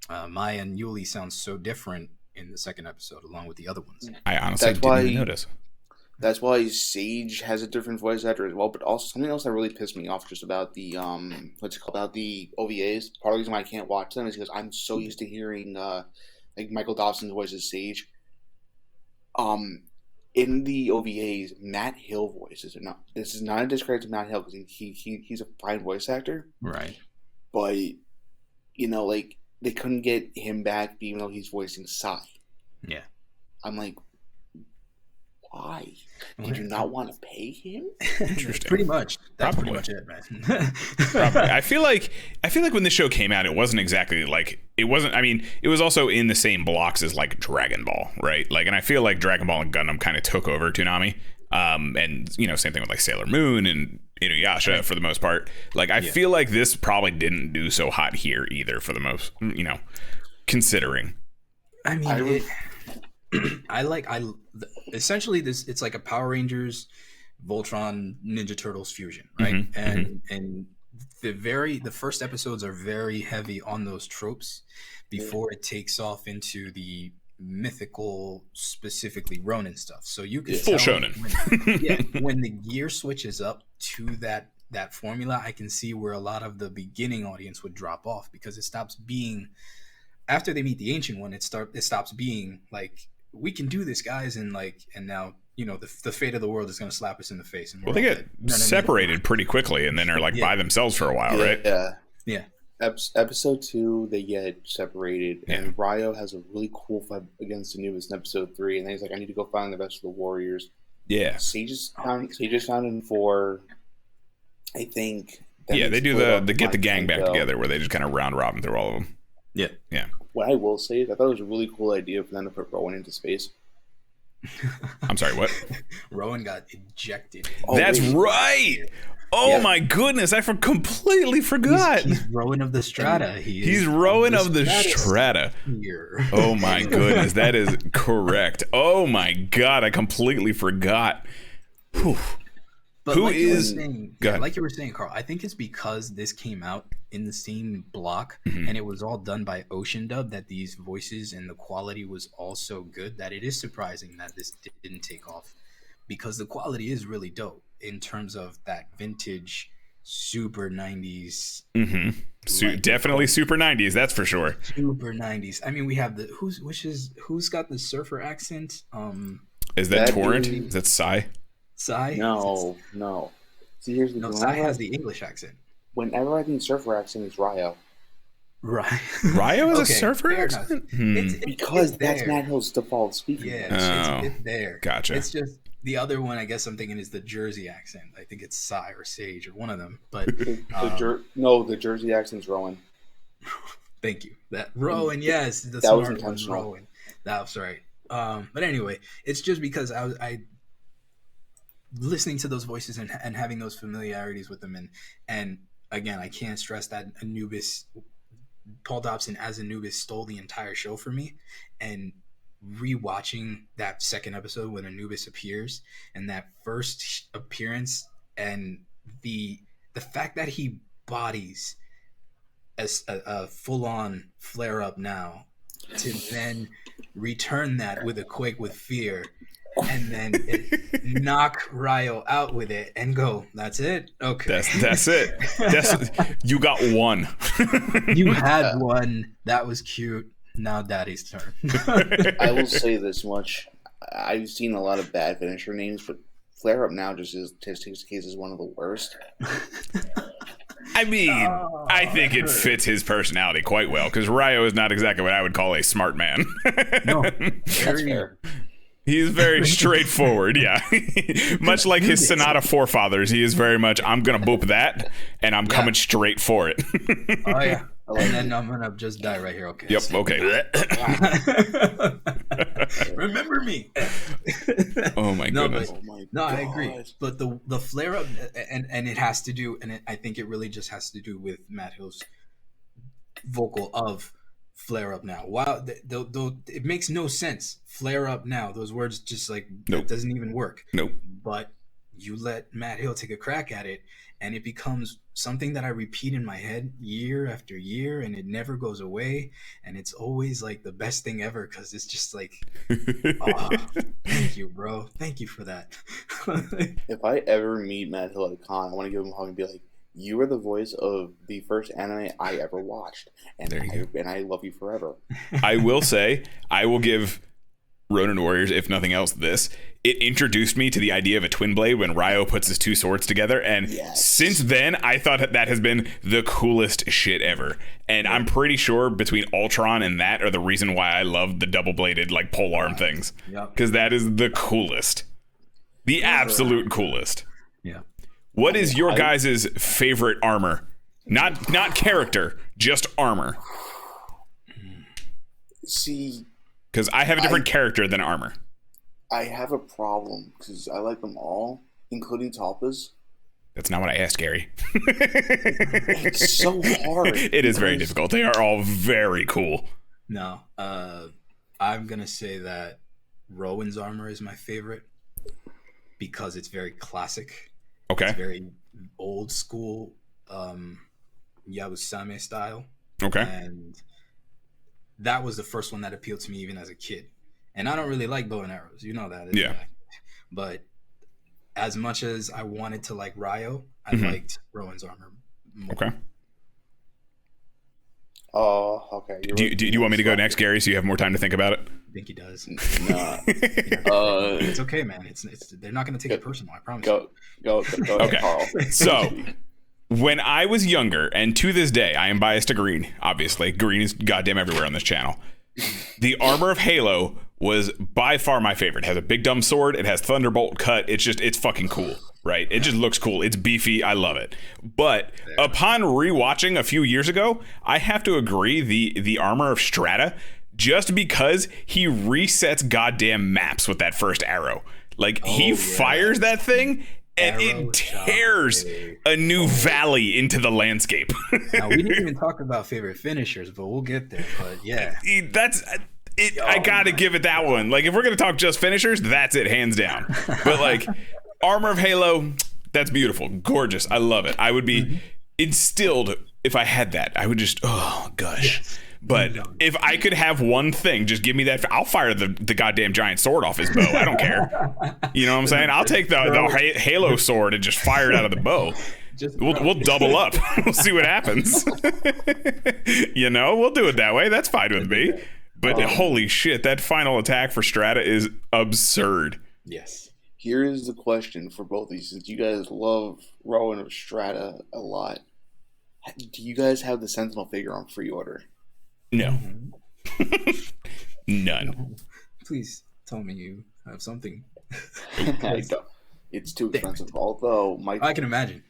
Maya and Yuli sound so different in the second episode, along with the other ones. I honestly didn't even notice. That's why Sage has a different voice actor as well. But also something else that really pissed me off just about the about the OVAs. Part of the reason why I can't watch them is because I'm so used to hearing like Michael Dobson's voice as Sage. In the OVAs, Matt Hill voices are not. This is not a discredit to Matt Hill because he's a fine voice actor, right? But like they couldn't get him back, even though he's voicing Sai. Yeah, I'm like, why? Did you not want to pay him? Interesting. Pretty much. That's Probably. pretty much it, man. Probably. I feel like when the show came out, it wasn't exactly like it wasn't. I mean, it was also in the same blocks as like Dragon Ball, right? Like, and I feel like Dragon Ball and Gundam kind of took over Toonami. And same thing with like Sailor Moon and Inuyasha for the most part. Like, I feel like this probably didn't do so hot here either for the most, considering. I mean, essentially this. It's like a Power Rangers, Voltron, Ninja Turtles fusion, right? And the first episodes are very heavy on those tropes before it takes off into the mythical, specifically Ronin stuff. So you can full tell shonen. when the gear switches up to that formula, I can see where a lot of the beginning audience would drop off because it stops being. After they meet the Ancient One, it stops being like, we can do this, guys, and now the fate of the world is going to slap us in the face. And they get separated pretty quickly, and then are by themselves for a while, right? Yeah. Episode 2, they get separated, and Ryo has a really cool fight against Anubis in episode 3, and then he's like, "I need to go find the rest of the warriors." Yeah. Sage is found in 4, I think. They do the get the gang back together, where they just kind of round robin through all of them. Yeah. What I will say is I thought it was a really cool idea for them to put Rowan into space. I'm sorry, what? Rowan got ejected. That's right. Oh my goodness, I completely forgot. He's Rowan of the Strata. He's Rowan of the Strata. Oh my goodness, that is correct. Oh my god, I completely forgot. Whew. But like you were saying, Carl, I think it's because this came out in the same block and it was all done by Ocean Dub that these voices and the quality was all so good that it is surprising that this didn't take off, because the quality is really dope in terms of that vintage super 90s. Definitely super 90s, that's for sure. Super 90s. I mean, we have who's got the surfer accent? Is that Torrent? Is that Psy? Psy? No. See, here's the Psy has the English accent. Whenever I think surfer accent is Ryo. Right. Ryo is a surfer accent? Because that's Matt Hill's default speaking. Yeah, it's there. Gotcha. It's just the other one, I guess I'm thinking, is the Jersey accent. I think it's Psy or Sage or one of them. But the Jersey accent's Rowan. Thank you. That Rowan, yes, the that was smart intentional. Rowan. That was right. But anyway, it's just because I listening to those voices and having those familiarities with them, and again, I can't stress that Paul Dobson as Anubis stole the entire show for me, and rewatching that second episode when Anubis appears and that first appearance and the fact that he bodies as a full-on flare-up now to then return that with a quake with fear and then knock Ryo out with it and go, that's it? Okay. That's it. You got one. You had one. That was cute. Now Daddy's turn. I will say this much. I've seen a lot of bad finisher names, but Flare Up Now just takes the case as one of the worst. I mean, I think it fits his personality quite well, because Ryo is not exactly what I would call a smart man. No, That's fair. He's very straightforward, yeah. Much like his Sonata forefathers, he is very much, I'm going to boop that, and I'm coming straight for it. Oh, yeah. And then I'm going to just die right here. Okay. Yep, okay. Remember me. Oh, my goodness. No, I agree. But the flare-up, and it has to do, and I think it really just has to do with Matt Hill's vocal of Flare Up Now. Wow, though it makes no sense. Flare Up Now. Those words just like it doesn't even work. Nope. But you let Matt Hill take a crack at it, and it becomes something that I repeat in my head year after year, and it never goes away. And it's always like the best thing ever, because it's just like, oh, thank you, bro. Thank you for that. If I ever meet Matt Hill at a con, I want to give him a hug and be like, you were the voice of the first anime I ever watched, and I love you forever. I will say, I will give Ronin Warriors, if nothing else, this. It introduced me to the idea of a twin blade when Ryo puts his two swords together, and since then, I thought that has been the coolest shit ever. And I'm pretty sure between Ultron and that are the reason why I love the double-bladed, like, polearm things. Because that is the coolest. The absolute coolest. Yeah. What is your guys' favorite armor? Not character, just armor. See, because I have a different character than armor. I have a problem because I like them all, including Tulpa's. That's not what I asked, Gary. It's so hard. It is very difficult. They are all very cool. No, I'm gonna say that Rowan's armor is my favorite because it's very classic. Okay. It's very old school, Yabusame style. Okay. And that was the first one that appealed to me even as a kid. And I don't really like bow and arrows. You know that. Yeah. But as much as I wanted to like Ryo, I liked Rowan's armor more. Okay. Oh, okay. Do you want me to go next, Gary, so you have more time to think about it? I think he does. Nah. It's okay, man. It's they're not going to take it personal. I promise. Go Okay. Carl. So, when I was younger, and to this day, I am biased to green. Obviously, green is goddamn everywhere on this channel. The armor of Halo was by far my favorite. It has a big dumb sword. It has thunderbolt cut. It's fucking cool, right? It just looks cool. It's beefy. I love it. But upon rewatching a few years ago, I have to agree the armor of Strata just because he resets goddamn maps with that first arrow. Like, he fires that thing, and it tears a new valley into the landscape. Now, we didn't even talk about favorite finishers, but we'll get there. But yeah, that's it. I gotta give it that one. Like, if we're gonna talk just finishers, that's it, hands down. But like, Armor of Halo, that's beautiful, gorgeous. I love it. I would be instilled if I had that. I would just, oh gosh. Yes. But if I could have one thing, just give me that. I'll fire the goddamn giant sword off his bow. I don't care. You know what I'm saying? I'll take the Halo sword and just fire it out of the bow. We'll double up. We'll see what happens. You know, we'll do it that way. That's fine with me. But holy shit, that final attack for Strata is absurd. Yes. Here is the question for both of you, since you guys love Rowan of Strata a lot. Do you guys have the Sentinel figure on pre-order? No. None. No. Please tell me you have something. It's too expensive. Although I can imagine.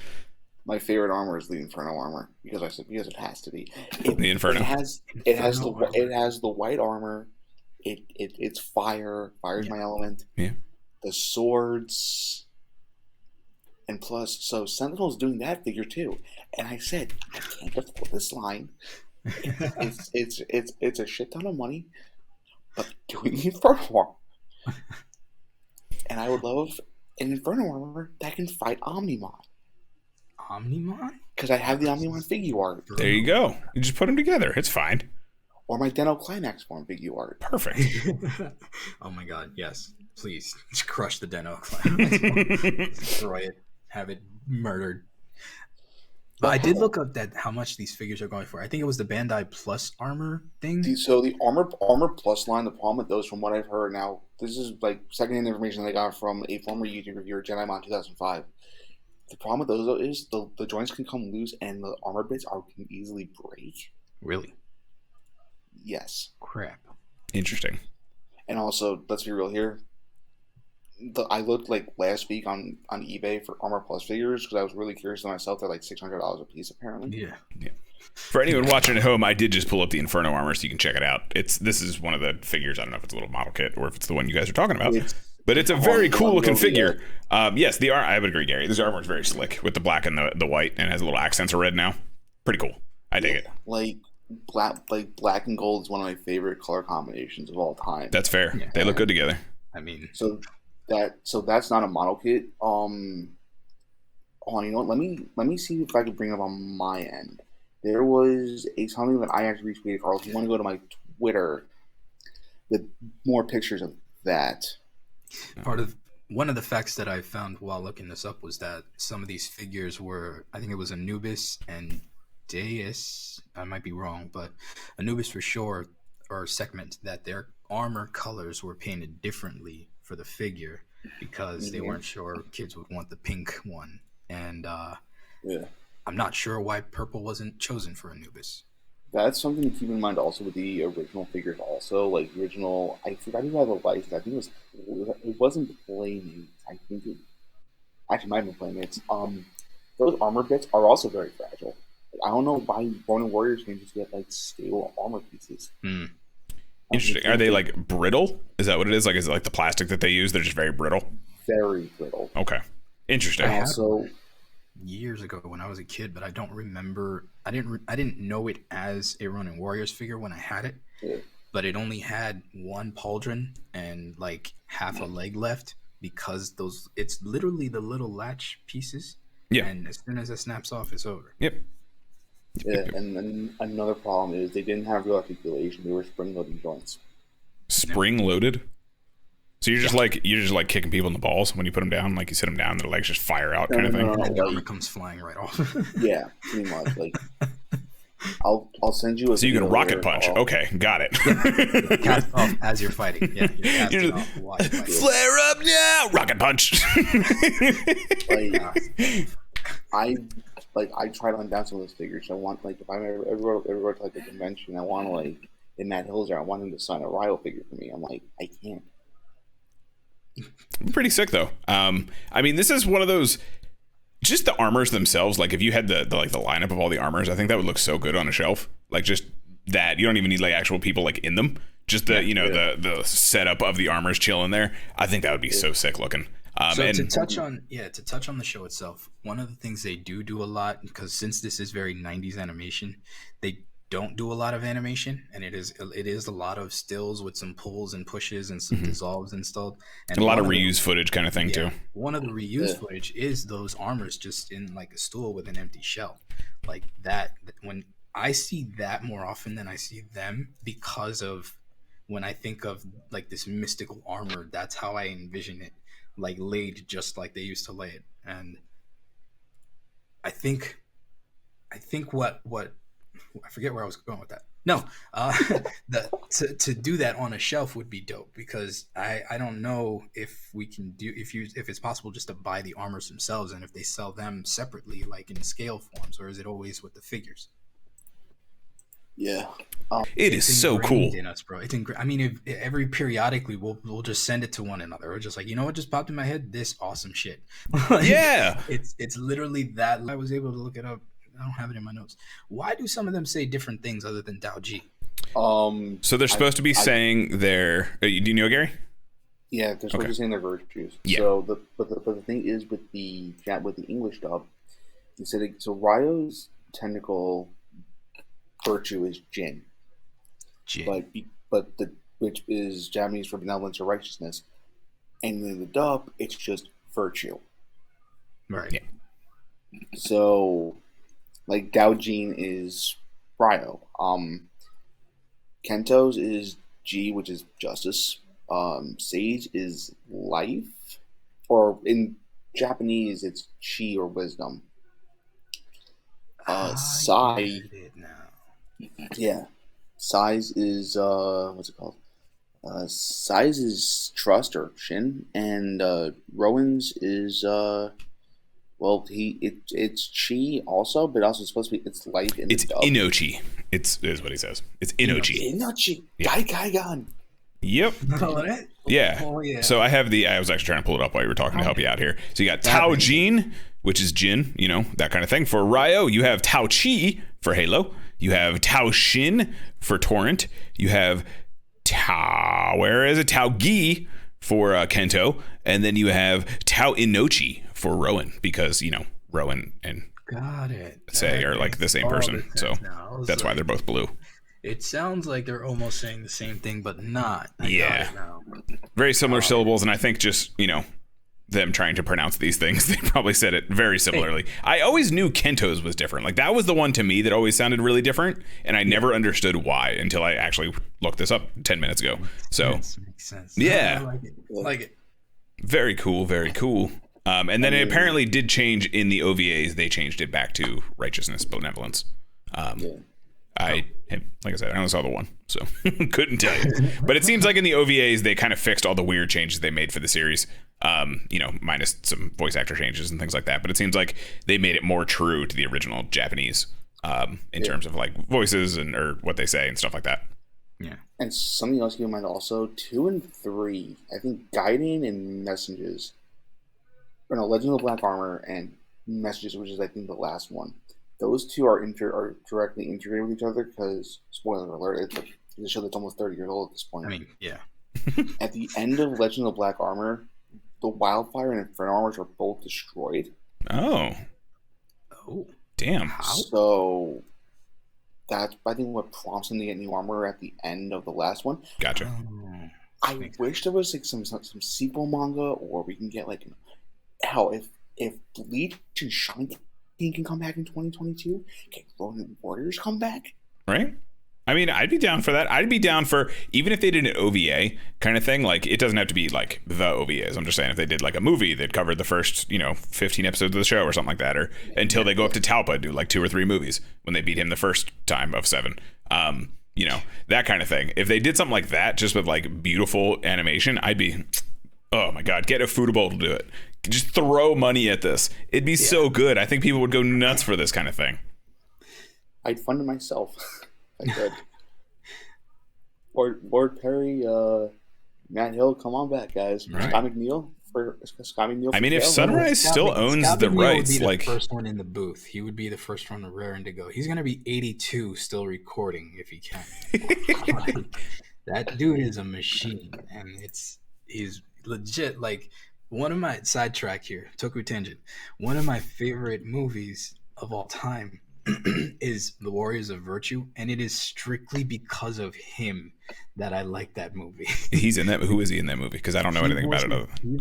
My favorite armor is the Inferno Armor because it has to be. The Inferno. It has the white armor. It's fire. Fire's my element. Yeah. The swords. And plus, so Sentinel's doing that figure too. And I said, I can't afford this line. It's a shit ton of money, but doing the Inferno Armor. And I would love an Inferno Armor that can fight Omnimon. Omnimon? Because I have the Omnimon figure art. There you go. You just put them together. It's fine. Or my Deno Climax form figure art. Perfect. Oh my god, yes. Please, just crush the Deno Climax. Destroy it. Have it murdered. But I did look up how much these figures are going for. I think it was the Bandai Plus armor thing. So the armor plus line, the problem with those, from what I've heard now, this is like secondhand information they got from a former YouTube reviewer, JediMon 2005. The problem with those though is the joints can come loose and the armor bits can easily break. Really? Yes. Crap. Interesting. And also, let's be real here. I looked like last week on eBay for Armor Plus figures because I was really curious to myself. They're like $600 a piece apparently. Yeah. For anyone watching at home, I did just pull up the Inferno Armor so you can check it out. This is one of the figures. I don't know if it's a little model kit or if it's the one you guys are talking about. But it's a very cool looking figure. Yes, I would agree, Gary. This armor is very slick with the black and the white, and has a little accents of red now. Pretty cool. I dig it. Like black and gold is one of my favorite color combinations of all time. That's fair. Yeah. They look good together. I mean, so that's not a model kit. You know what? Let me see if I can bring it up on my end. There was something that I actually retweeted, Carl. If you want to go to my Twitter, with more pictures of that. One of the facts that I found while looking this up was that some of these figures were, I think it was Anubis and Deus, I might be wrong, but Anubis for sure, or Segment, that their armor colors were painted differently for the figure because they weren't sure kids would want the pink one. And I'm not sure why purple wasn't chosen for Anubis. That's something to keep in mind also with the original figures also. Like original, I forgot who had the license. I think it wasn't Playmates. I think it actually might have been Playmates. Those armor bits are also very fragile. I don't know why Ronin Warriors can just get like stable armor pieces. Interesting. Are they like brittle? Is that what it is? Like, is it like the plastic that they use? They're just very brittle. Very brittle. Okay. Interesting. Also, years ago when I was a kid, but I don't remember. I didn't know it as a Ronin Warriors figure when I had it. Yeah. But it only had one pauldron and like half a leg left because it's literally the little latch pieces. Yeah. And as soon as it snaps off, it's over. Yep. Yeah, and then another problem is they didn't have real articulation. They were spring-loaded joints. Spring-loaded? So you're just like kicking people in the balls when you put them down, like you sit them down, their legs just fire out, kind of thing. And the armor comes flying right off. Yeah, pretty much. Like, I'll send you a. So you can rocket punch. Okay, got it. Yeah. Cast off as you're fighting. Yeah, you're casting off while you're fighting. Flare up now, rocket punch. I try to hunt down some of those figures. I want, like, if I'm ever to like a convention, I want to, like, in Matt Hills there, I want him to sign a Ryo figure for me. I'm like, I can't. Pretty sick though. I mean, this is one of those. Just the armors themselves. Like, if you had the lineup of all the armors, I think that would look so good on a shelf. Like, just that you don't even need like actual people like in them. Just the the setup of the armors chilling there. I think that would be so sick looking. So to touch on the show itself, one of the things they do a lot, because since this is very 90s animation, they don't do a lot of animation, and it is a lot of stills with some pulls and pushes and some dissolves installed, and a lot of reuse footage kind of thing too. One of the reuse footage is those armors just in like a stool with an empty shell, like that. When I see that more often than I see them, because of when I think of like this mystical armor, that's how I envision it. Like laid just like they used to lay it. And I think what I forget where I was going with that. No, to do that on a shelf would be dope, because I don't know if we can do if it's possible just to buy the armors themselves, and if they sell them separately like in scale forms, or is it always with the figures? Yeah, it is so cool in us, bro. It's I mean, if every periodically we'll just send it to one another. We're just like, you know what just popped in my head? This awesome shit. Like, yeah, it's literally that. I was able to look it up. I don't have it in my notes. Why do some of them say different things other than Daoji? So they're supposed to be saying their. Do you know, Gary? Yeah, they're supposed to be saying their virtues. Yeah. So but the thing is with the English dub, so Ryo's technical virtue is Jin. But which is Japanese for benevolence or righteousness, and in the dub it's just virtue. Right. Yeah. So, like Daojin is Ryo. Kento's is G, which is justice. Sage is life, or in Japanese it's Chi or wisdom. Sai. Yeah, size is what's it called? Size is trust or shin, and Rowan's is it's chi also, but also supposed to be it's light in it's the dub. Inochi. Is what he says. It's Inochi. Inochi. Yeah. Daikai-gan. Yep. Yeah. Oh, yeah. So I was actually trying to pull it up while you were talking to help you out here. So you got Taojin, which is Jin, that kind of thing. For Ryo, you have Tao Chi for Halo. You have Tao Shin for Torrent. You have Tao Gi for Kento. And then you have Tao Inochi for Rowan, because, Rowan and got it. Say are like the same person. So that's why they're both blue. It sounds like they're almost saying the same thing, but not. Yeah. Very similar syllables, and I think just, them trying to pronounce these things, they probably said it very similarly. I always knew Kento's was different. Like, that was the one to me that always sounded really different, and I never understood why until I actually looked this up 10 minutes ago. So, makes sense. Yeah. I like it. Very cool, very cool. And then it apparently did change in the OVAs. They changed it back to righteousness, benevolence. Like I said, I only saw the one, so couldn't tell you. But it seems like in the OVAs, they kind of fixed all the weird changes they made for the series, minus some voice actor changes and things like that. But it seems like they made it more true to the original Japanese in terms of like voices or what they say and stuff like that. Yeah. And something else to keep in mind also, 2 and 3, I think Guiding and Messages, Legend of the Black Armor and Messages, which is I think the last one. Those two are directly integrated with each other because, spoiler alert, it's a show that's almost 30 years old at this point. I mean, yeah. At the end of Legend of the Black Armor, the Wildfire and Inferno Armors are both destroyed. Oh, damn. So that's, I think, what prompts them to get new armor at the end of the last one. Gotcha. I wish there was like some sequel manga, or we can get like, hell, if Bleach and Shine can come back in 2022. Can Ronin Warriors come back? Right? I mean, I'd be down for that. I'd be down for, even if they did an OVA kind of thing, like, it doesn't have to be like the OVAs. I'm just saying if they did like a movie that covered the first, 15 episodes of the show or something like that, or until they go up to Tulpa, do like 2 or 3 movies when they beat him the first time of 7. That kind of thing. If they did something like that, just with like beautiful animation, I'd be, oh my God, get Ufotable to do it. Just throw money at this. It'd be so good. I think people would go nuts for this kind of thing. I'd fund it myself. I could. Lord Perry, Matt Hill, come on back, guys. Right. Scott McNeil for I mean, if Sunrise still owns the rights, like the first one in the booth, he would be the first one to raring to go. He's gonna be 82 still recording if he can. That dude is a machine, and he's legit. Like, one of my sidetrack here, Toku tangent. One of my favorite movies of all time is The Warriors of Virtue, and it is strictly because of him that I like that movie. He's in that. Who is he in that movie? Because I don't know anything about it. He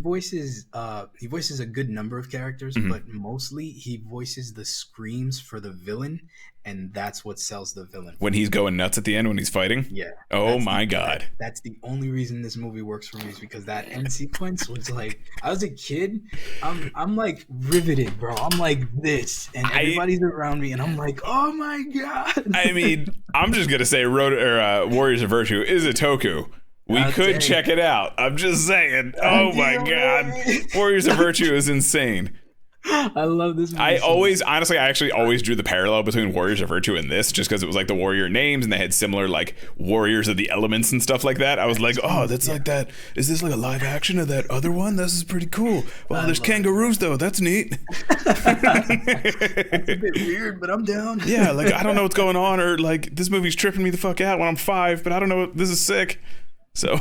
voices a good number of characters, but mostly he voices the screams for the villain, and that's what sells the villain. When he's going nuts at the end when he's fighting? Yeah. Oh my God. That's the only reason this movie works for me, is because that end sequence was like, I was a kid, I'm like riveted, bro. I'm like this, and everybody's around me, and I'm like, oh my God. I mean, I'm just gonna say, Warriors of Virtue is a toku. We could check it out. I'm just saying. Oh my God, Warriors of Virtue is insane. I love this movie. I actually always drew the parallel between Warriors of Virtue and this, just because it was like the warrior names and they had similar like warriors of the elements and stuff like that. I was like, oh, that's like that. Is this like a live action of that other one? This is pretty cool. Well, there's kangaroos though. That's neat. It's a bit weird, but I'm down. Yeah, like I don't know what's going on, or like this movie's tripping me the fuck out when I'm 5, but I don't know. This is sick. So.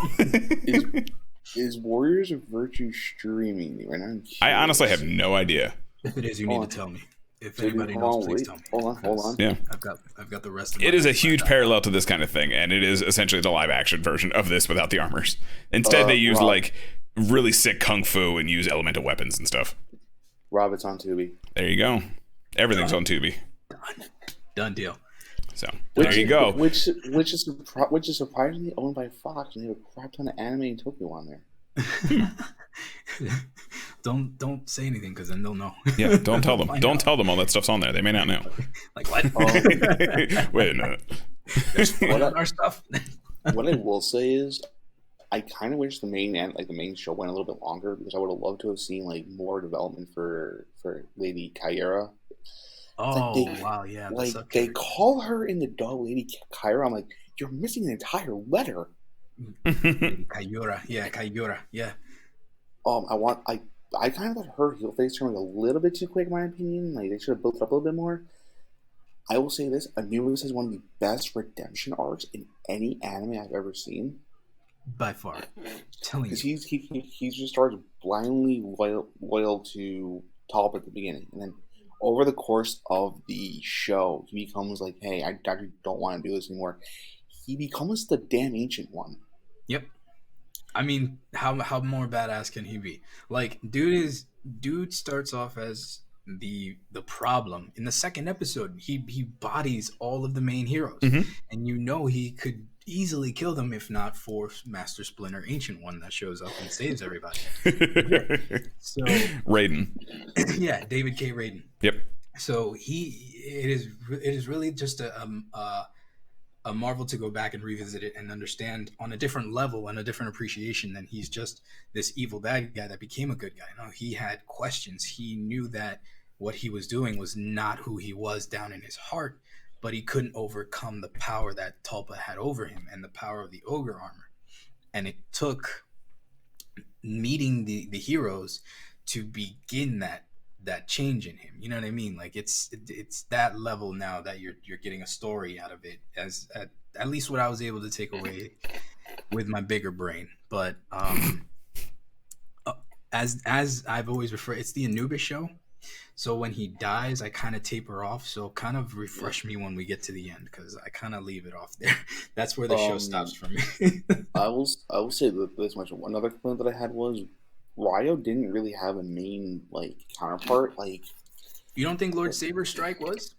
Is Warriors of Virtue streaming right now? I honestly have no idea. If it is, you need to tell me. If anybody knows, please tell me. Hold on. Yeah, I've got the rest of it. It is a huge parallel to this kind of thing, and it is essentially the live action version of this without the armors. Instead, they use like really sick kung fu and use elemental weapons and stuff. Rob, it's on Tubi. There you go. Everything's on Tubi. Done deal. So there you go. Which is surprisingly owned by Fox, and they have a crap ton of anime and toku on there. Don't say anything, because then they'll know. Yeah, don't tell them. Don't tell them all that stuff's on there. They may not know. Like what? Wait a minute. There's on our stuff. What I will say is, I kind of wish the main show went a little bit longer, because I would have loved to have seen like more development for Lady Kyra. Oh, wow, yeah. Like, they call her in the dub Lady Kyra. I'm like, you're missing an entire letter. Kyura, yeah. I kind of thought her heel face turned a little bit too quick, in my opinion. Like, they should have built it up a little bit more. I will say this: Anubis has one of the best redemption arcs in any anime I've ever seen. By far. Telling you. Because he just starts blindly loyal to Tulpa at the beginning, and then over the course of the show, he becomes like, hey, I actually don't want to do this anymore. He becomes the damn Ancient One. Yep. I mean, how more badass can he be? Like, dude starts off as the problem. In the second episode, he bodies all of the main heroes. And you know he could easily kill them if not for Master Splinter, Ancient One, that shows up and saves everybody. So Raiden. Yeah, David K. Raiden. Yep. So it is really just a marvel to go back and revisit it and understand on a different level and a different appreciation than he's just this evil bad guy that became a good guy. No, he had questions. He knew that what he was doing was not who he was down in his heart, but he couldn't overcome the power that Tulpa had over him and the power of the ogre armor. And it took meeting the heroes to begin that change in him. You know what I mean? Like, it's that level now that you're getting a story out of it, as at least what I was able to take away with my bigger brain. But as I've always referred, it's the Anubis show. So when he dies, I kind of taper off. So kind of refresh me when we get to the end, because I kind of leave it off there. That's where the show stops for me. I will say this much. Another complaint that I had was Ryo didn't really have a main counterpart. Like, you don't think Lord Saber Strike was?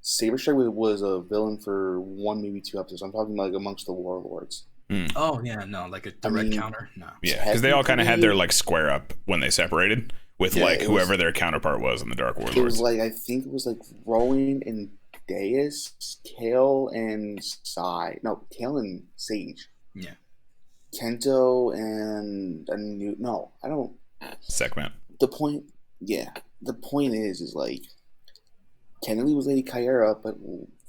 Saber Strike was a villain for 1, maybe 2 episodes. I'm talking like amongst the warlords. Oh yeah, no, like a direct counter. No. Yeah, because they all kind of had their square up when they separated with whoever their counterpart was in the Dark Warlords. It was I think it was Rowan and Deus, Kale and Kale and Sage. Yeah. Kento and I don't. Segment. The point is Kennedy was Lady Kyra, but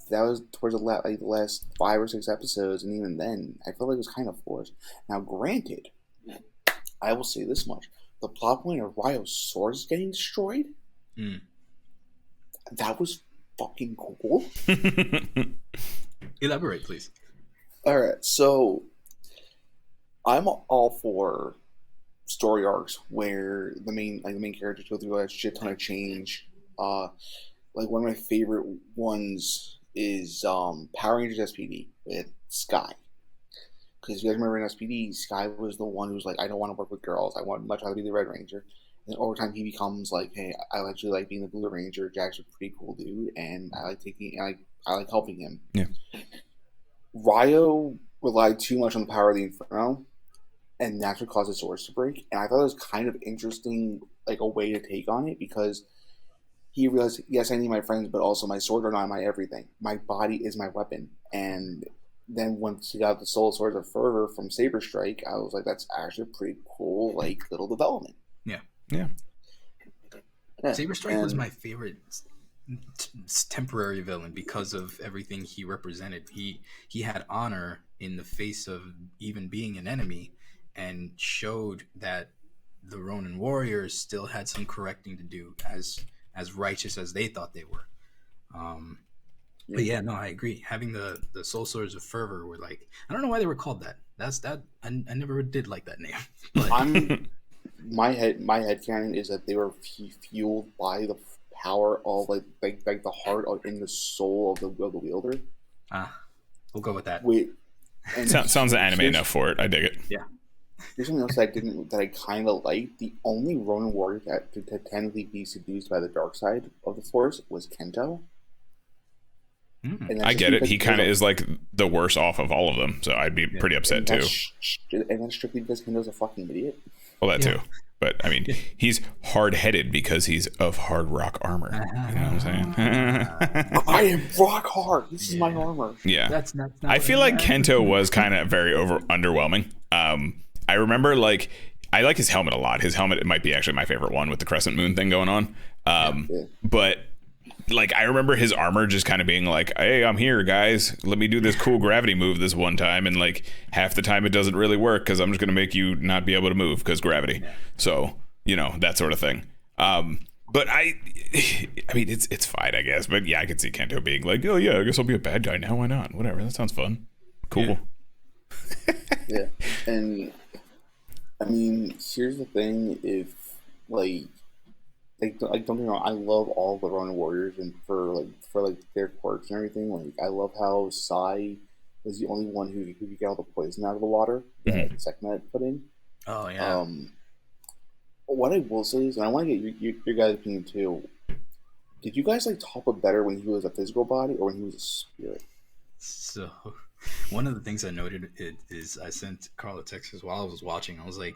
that was towards the last 5 or 6 episodes, and even then, I felt like it was kind of forced. Now, granted, I will say this much: the plot point of Ryo's swords getting destroyed, that was fucking cool. Elaborate, please. All right, so I'm all for story arcs where the main characters go through a shit ton of change. Like one of my favorite ones is Power Rangers SPD with Sky. Because you guys remember in SPD, Sky was the one who's like, I don't want to work with girls. I want much rather be the Red Ranger. And over time, he becomes like, hey, I actually like being the Blue Ranger. Jack's a pretty cool dude, and I like helping him. Yeah. Ryo relied too much on the power of the Inferno, and that's what caused his swords to break. And I thought it was kind of interesting, like a way to take on it, because he realized, yes, I need my friends, but also my sword are not my everything. My body is my weapon. And then once he got the Soul Swords of Fervor from Saber Strike, I was like, that's actually a pretty cool, like, little development. Yeah. Saber Strike was my favorite temporary villain because of everything he represented. He had honor in the face of even being an enemy, and showed that the Ronin Warriors still had some correcting to do, as righteous as they thought they were. But yeah, no, I agree. Having the Soul Swords of Fervor were like, I don't know why they were called that. I never did like that name. But my headcanon is that they were fueled by the power of like the heart in the soul of the wielder. We'll go with that. Sounds anime enough for it. I dig it. Yeah. Here's something else that I kind of liked. The only Ronin warrior that could technically be seduced by the dark side of the Force was Kento. I get it. He kind of is like the worst off of all of them, so I'd be pretty upset too. And that's strictly because Kento's a fucking idiot. Well, that too. But I mean, he's hard-headed because he's of hard rock armor. You know what I'm saying? I am rock hard. This is my armor. Yeah. That's not I feel like Kento was kind of very underwhelming. I remember I like his helmet a lot. His helmet, it might be actually my favorite one with the crescent moon thing going on. But like, I remember his armor just kind of being like, hey, I'm here, guys. Let me do this cool gravity move this one time. And like half the time it doesn't really work because I'm just going to make you not be able to move because gravity. Yeah. So, that sort of thing. But I mean, it's fine, I guess. But yeah, I could see Kento being like, oh yeah, I guess I'll be a bad guy now. Why not? Whatever. That sounds fun. Cool. Yeah. And I mean, here's the thing. If don't get me wrong, I love all the Ronin Warriors and for their quirks and everything. Like, I love how Sai was the only one who could get all the poison out of the water that Sekhmet put in. Oh yeah. What I will say is, and I want to get your guys' opinion too. Did you guys like Tulpa better when he was a physical body or when he was a spirit? So, one of the things I noted is I sent Carl a text while I was watching. I was like,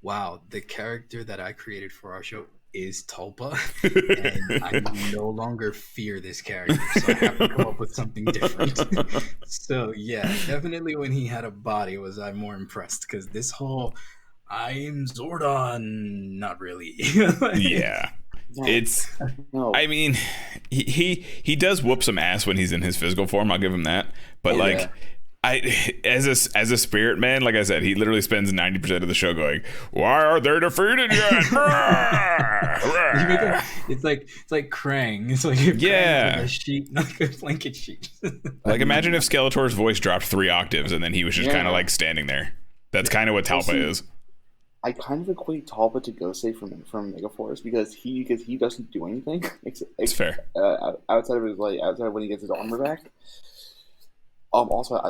wow, the character that I created for our show is Tulpa, and I no longer fear this character, so I have to come up with something different. So yeah, definitely when he had a body was I more impressed, because this whole I'm Zordon, not really. Yeah. It's no. I mean, he does whoop some ass when he's in his physical form, I'll give him that, but like as a spirit man, like I said, he literally spends 90% of the show going, why are they defeated yet? It's like Krang. It's like a sheep, like a blanket sheep. Like, imagine if Skeletor's voice dropped 3 octaves and then he was just kind of like standing there. That's kind of what Tulpa is. I kind of equate Tulpa to Gosei from Megaforce because he doesn't do anything. It's fair. Outside of when he gets his armor back. Also,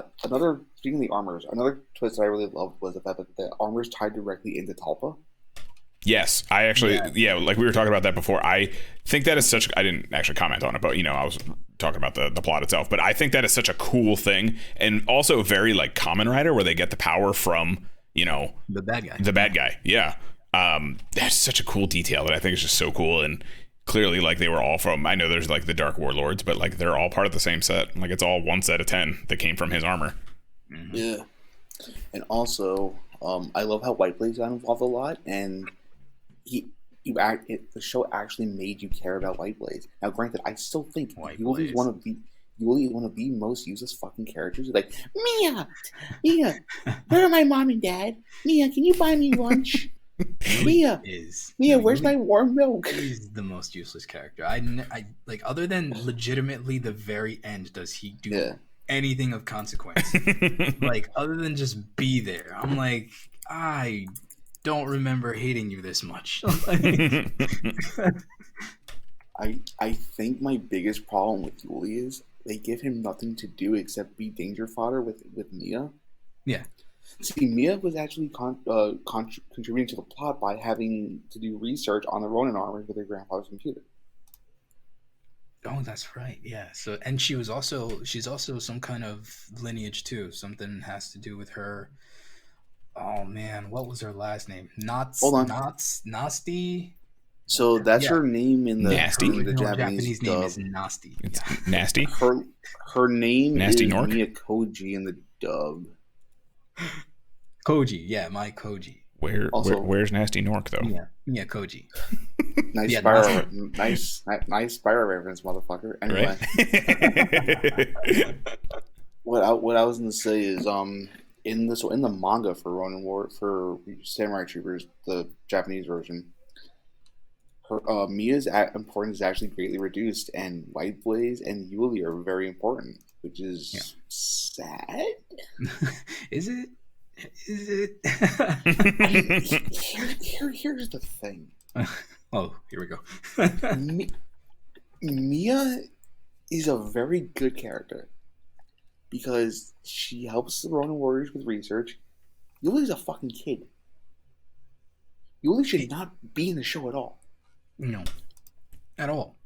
speaking of the armors, another twist that I really loved was the fact that the armors tied directly into Tulpa. Yes, I actually, like we were talking about that before. I think that is such. I didn't actually comment on it, but I was talking about the plot itself. But I think that is such a cool thing, and also very like Kamen Rider, where they get the power from the bad guy. The bad guy, yeah. That's such a cool detail that I think is just so cool, and clearly, like, they were all from, I know there's like the Dark Warlords, but like they're all part of the same set. Like, it's all one set of 10 that came from his armor. Yeah, and also, I love how White Blaze got involved a lot, and the show actually made you care about White Blaze. Now, granted, I still think Yuli is one of the most useless fucking characters. Like, Mia, where are my mom and dad? Mia, can you buy me lunch? Mia, where's my warm milk? He's the most useless character. I like, other than legitimately the very end, does he do anything of consequence. Like, other than just be there. I'm like, I don't remember hating you this much. I think my biggest problem with Yuli is they give him nothing to do except be danger fodder with Mia. Yeah. See, Mia was actually contributing to the plot by having to do research on the Ronin armor with her grandfather's computer. Oh, that's right. Yeah. So, and she's also some kind of lineage too. Something has to do with her. Oh man, what was her last name? Nasty. So that's her name in the Nasty. The Japanese name dub. is Nasty. It's Nasty. Her name Nasty is Nork? Mia Koji in the dub. Koji, yeah, my Koji. Where's Nasty Nork though? Yeah, Koji. Nice Spyro reference, motherfucker. Anyway, what I was gonna say is in the manga for Ronin War for Samurai Troopers, the Japanese version, her Mia's importance is actually greatly reduced, and White Blaze and Yuli are very important, which is sad. Is it? Here's the thing. Oh, here we go. Mia is a very good character because she helps the Ronin Warriors with research. Yuli's a fucking kid. Yuli should not be in the show at all. No, at all.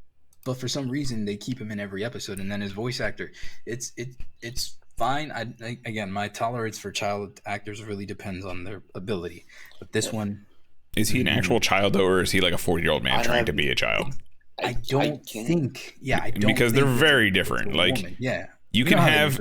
But for some reason, they keep him in every episode, and then his voice actor. It's fine. Again, my tolerance for child actors really depends on their ability. But this one, is he an actual child though, or is he like a 40-year-old man trying to be a child? I don't think. Yeah, I don't. Because they're very different. Like, woman. Yeah. You can have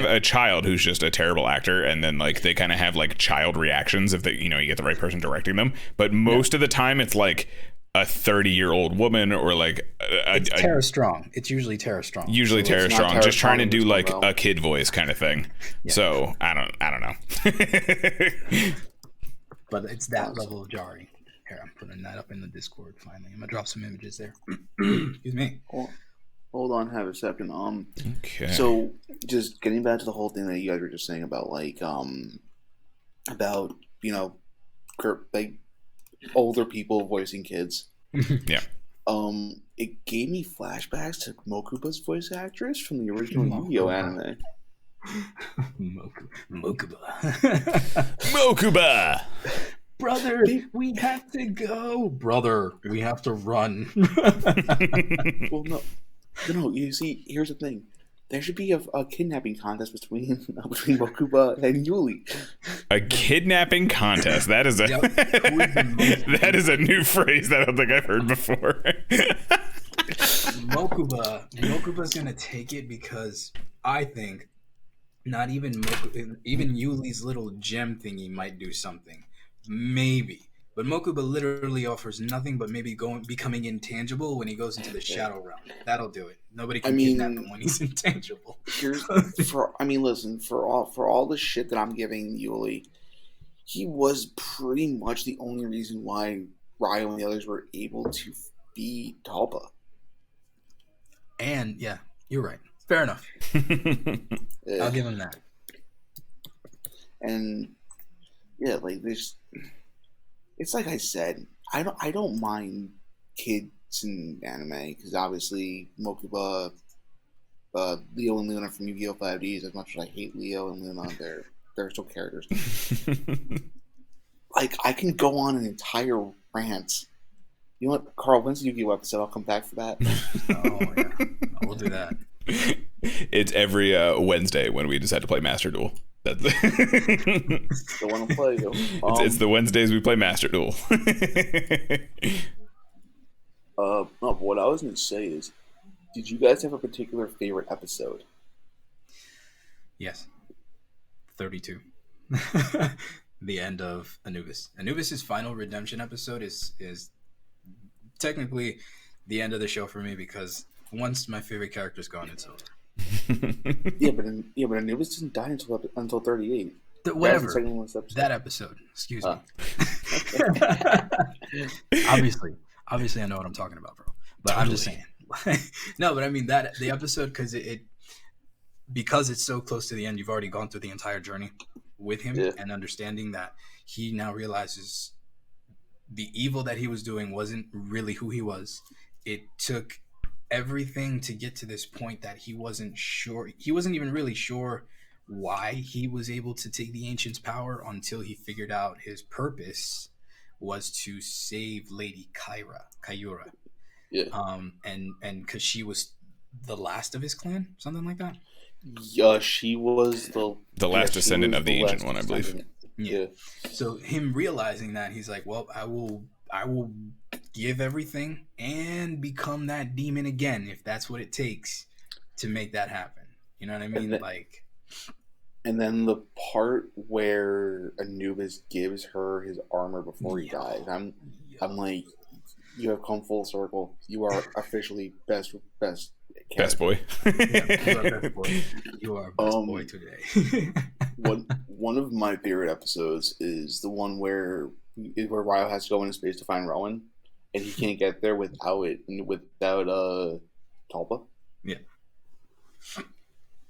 a child who's just a terrible actor, and then like they kind of have like child reactions if they you get the right person directing them. But most of the time, it's like a 30-year-old woman or like it's Tara Strong. It's usually Tara Strong. Usually Tara Strong, just trying to do like a kid voice kind of thing. Yeah. So I don't know. But it's that level of jarring. Here, I'm putting that up in the Discord finally. I'm gonna drop some images there. Excuse me. Hold on, have a second. Okay. So just getting back to the whole thing that you guys were just saying about like about like older people voicing kids. Yeah. It gave me flashbacks to Mokuba's voice actress from the original Yu-Gi-Oh anime. Mokuba. Brother, we have to go. Brother, we have to run. Well, no. You see, here's the thing. There should be a kidnapping contest between Mokuba and Yuli. A kidnapping contest. That is that is a new phrase that I don't think I've heard before. Mokuba's gonna take it because I think not even Yuli's little gem thingy might do something. Maybe. But Mokuba literally offers nothing but maybe becoming intangible when he goes into the shadow realm. That'll do it. Nobody can kidnap him when he's intangible. Listen, for all the shit that I'm giving Yuli, he was pretty much the only reason why Ryo and the others were able to beat Tulpa. And yeah, you're right. Fair enough. I'll give him that. And yeah, like this. It's like I said, I don't mind kids in anime because obviously Mokuba, Leo and Luna from Yu-Gi-Oh! 5Ds. As much as I hate Leo and Luna, they're still characters. Like I can go on an entire rant. You know what, Carl? When's the Yu-Gi-Oh! Episode? I'll come back for that. Oh yeah, we'll do that. It's every Wednesday when we decide to play Master Duel. That's the one to play. It's the Wednesdays we play Master Duel. No, what I was going to say is, did you guys have a particular favorite episode? Yes. 32. The end of Anubis. Anubis's final redemption episode is technically the end of the show for me because once my favorite character's gone, it's over. yeah, but Anubis didn't die until 38. Whatever. That episode. Excuse me. Obviously, I know what I'm talking about, bro. But totally. I'm just saying. No, but I mean the episode because it because it's so close to the end, you've already gone through the entire journey with him, and understanding that he now realizes the evil that he was doing wasn't really who he was. It took everything to get to this point that he wasn't sure. He wasn't even really sure why he was able to take the Ancient's power until he figured out his purpose was to save Lady Kyura. Yeah. And because she was the last of his clan, something like that. Yeah, she was the last descendant of the Ancient One, I believe. Yeah. So him realizing that, he's like, well, I will give everything and become that demon again if that's what it takes to make that happen. You know what I mean? And then the part where Anubis gives her his armor before he dies, I'm like, you have come full circle. You are officially best boy. You are best boy. You are best boy today. one of my favorite episodes is the one where Ryo has to go into space to find Rowan, and he can't get there without Tulpa. Yeah.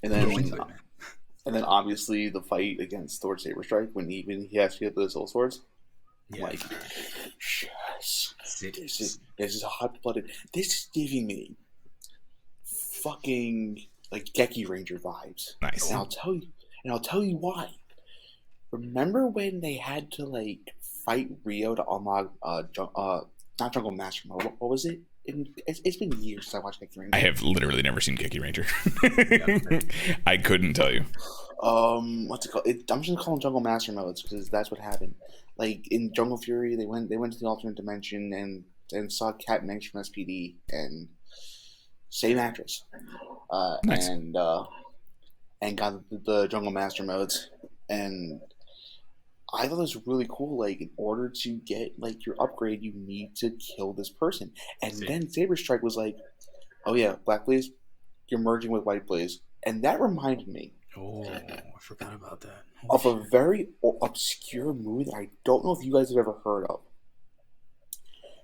And then obviously the fight against Thor Saberstrike when he has to get the soul swords. Yeah. Like, yes, this is hot blooded. This is giving me fucking like Geki Ranger vibes. Nice. And I'll tell you why. Remember when they had to like fight Rio to unlock not Jungle Master Mode? What was it? It's been years since I watched Geki Ranger. I have literally never seen Geki Ranger. I couldn't tell you. What's it called? I'm just gonna call them Jungle Master Modes because that's what happened. Like in Jungle Fury, they went to the alternate dimension and saw Cat Manx from SPD and same actress, nice. and got the Jungle Master Modes, and I thought it was really cool. Like, in order to get like your upgrade, you need to kill this person. And then Saberstrike was like, "Oh yeah, Black Blaze, you're merging with White Blaze," and that reminded me. Oh, I forgot about that. Of a very obscure movie that I don't know if you guys have ever heard of.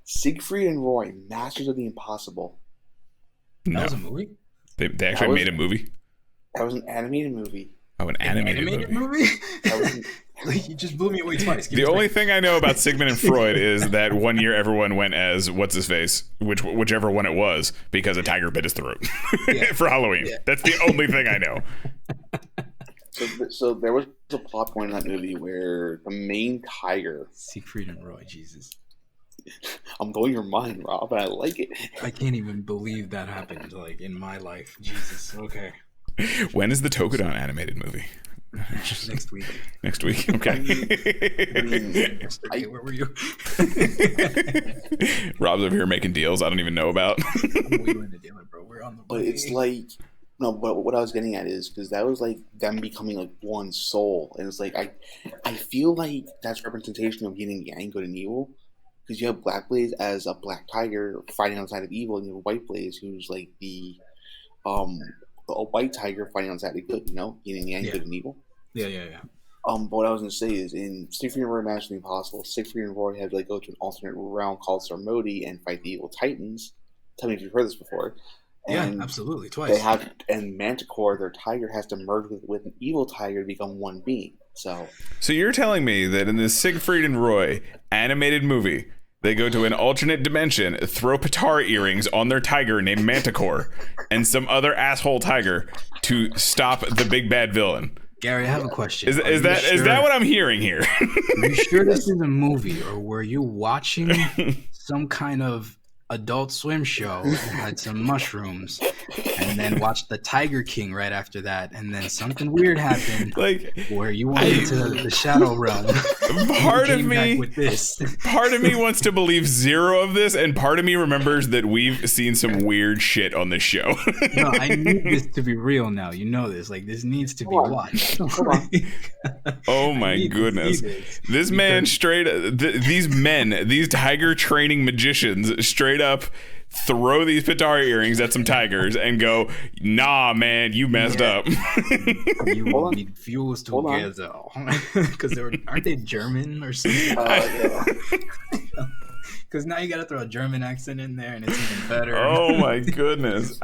Siegfried and Roy, Masters of the Impossible. No. That was a movie? They actually made a movie? That was an animated movie. Oh, an animated movie? You just blew me away twice. The only thing I know about Sigmund and Freud is that one year everyone went as what's-his-face, whichever one it was, because a tiger bit his throat for Halloween. Yeah. That's the only thing I know. So there was a plot point in that movie where the main tiger... Siegfried and Roy, Jesus. I'm blowing your mind, Rob, but I like it. I can't even believe that happened, like, in my life. Jesus, okay. When is the Tokudon animated movie? Next week. Next week, okay. Where were you? Rob's over here making deals I don't even know about. We're on the but way. It's like... No, but what I was getting at is because that was like them becoming like one soul, and it's like I feel like that's representation of yin and yang, good and evil. Because you have Black Blaze as a black tiger fighting on the side of evil, and you have White Blaze who's like a white tiger fighting on the side of good, yin and yang, good and evil. Yeah. But what I was gonna say is in Siegfried and Roy Master of the Impossible, Siegfried and Roy had to like go to an alternate realm called Sarmodi and fight the evil titans. Tell me if you've heard this before. And absolutely, twice. They have, and Manticore, their tiger, has to merge with an evil tiger to become one being. So you're telling me that in this Siegfried and Roy animated movie, they go to an alternate dimension, throw Patara earrings on their tiger named Manticore, and some other asshole tiger to stop the big bad villain? Gary, I have a question. Is that what I'm hearing here? Are you sure this is a movie, or were you watching some kind of Adult Swim show that had some mushrooms, and then watched the Tiger King right after that, and then something weird happened, like where you went into the shadow realm? Part of me wants to believe zero of this, and part of me remembers that we've seen some weird shit on this show. No, I need this to be real now. You know this. Like, this needs to be watched. Oh my goodness! This man these tiger training magicians straight up throw these Patara earrings at some tigers and go, "Nah, man, you messed up." You will be fused together because aren't they German or something? Because now you got to throw a German accent in there, and it's even better. Oh my goodness!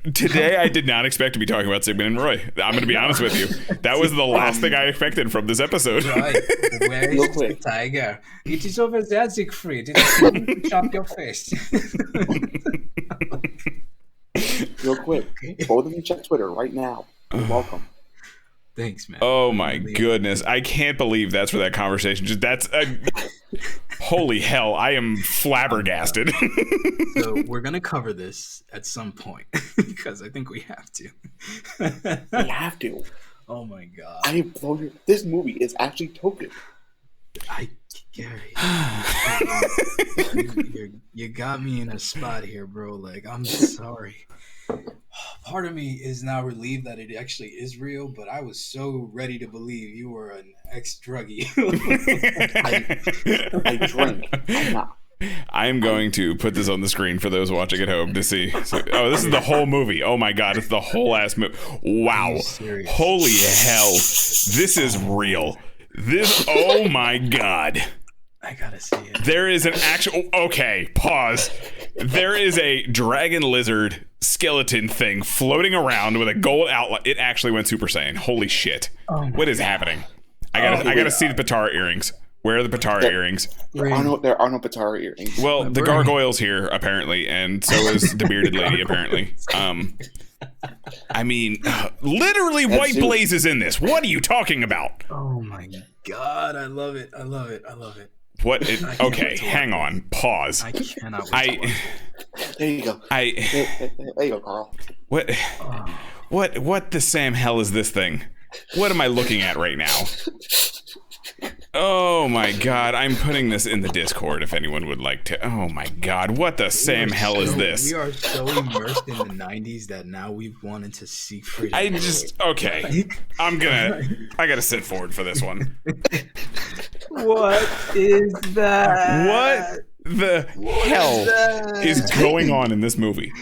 Today, I did not expect to be talking about Sigmund and Roy. I'm going to be honest with you. That was the last thing I expected from this episode. Right. Where is the tiger? It is over there, Siegfried. It is going to chop your face. Real quick, both of you check Twitter right now. You're welcome. Thanks, man. Oh my goodness. I can't believe that's where that conversation holy hell, I am flabbergasted. So we're going to cover this at some point because I think we have to. We have to. Oh my god. This movie is actually toku. Gary, you got me in a spot here, bro. Like, I'm sorry. Part of me is now relieved that it actually is real, but I was so ready to believe you were an ex-druggie. I drink. I'm not. I'm going to put this on the screen for those watching at home to see. Oh, this is the whole movie. Oh my god, it's the whole ass movie. Wow. Holy hell. This is real. Oh my god. I gotta see it. There is an actual. Okay, pause. There is a dragon lizard skeleton thing floating around with a gold outline. It actually went Super Saiyan. Holy shit! What is happening? I gotta see the Patara earrings. Where are the Patara earrings? There are no Patara earrings. Well, the gargoyle's here apparently, and so is the bearded lady apparently. I mean, literally, White Blaze is in this. What are you talking about? Oh my god! I love it. What? Okay, hang on. Pause. I cannot wait. There you go. There you go, Carl. What the Sam hell is this thing? What am I looking at right now? Oh my god, I'm putting this in the Discord if anyone would like to. Oh my god, what the Sam hell is this? We are so immersed in the 90s that now we've wanted to see freedom. I gotta sit forward for this one. What is that? What the hell is going on in this movie?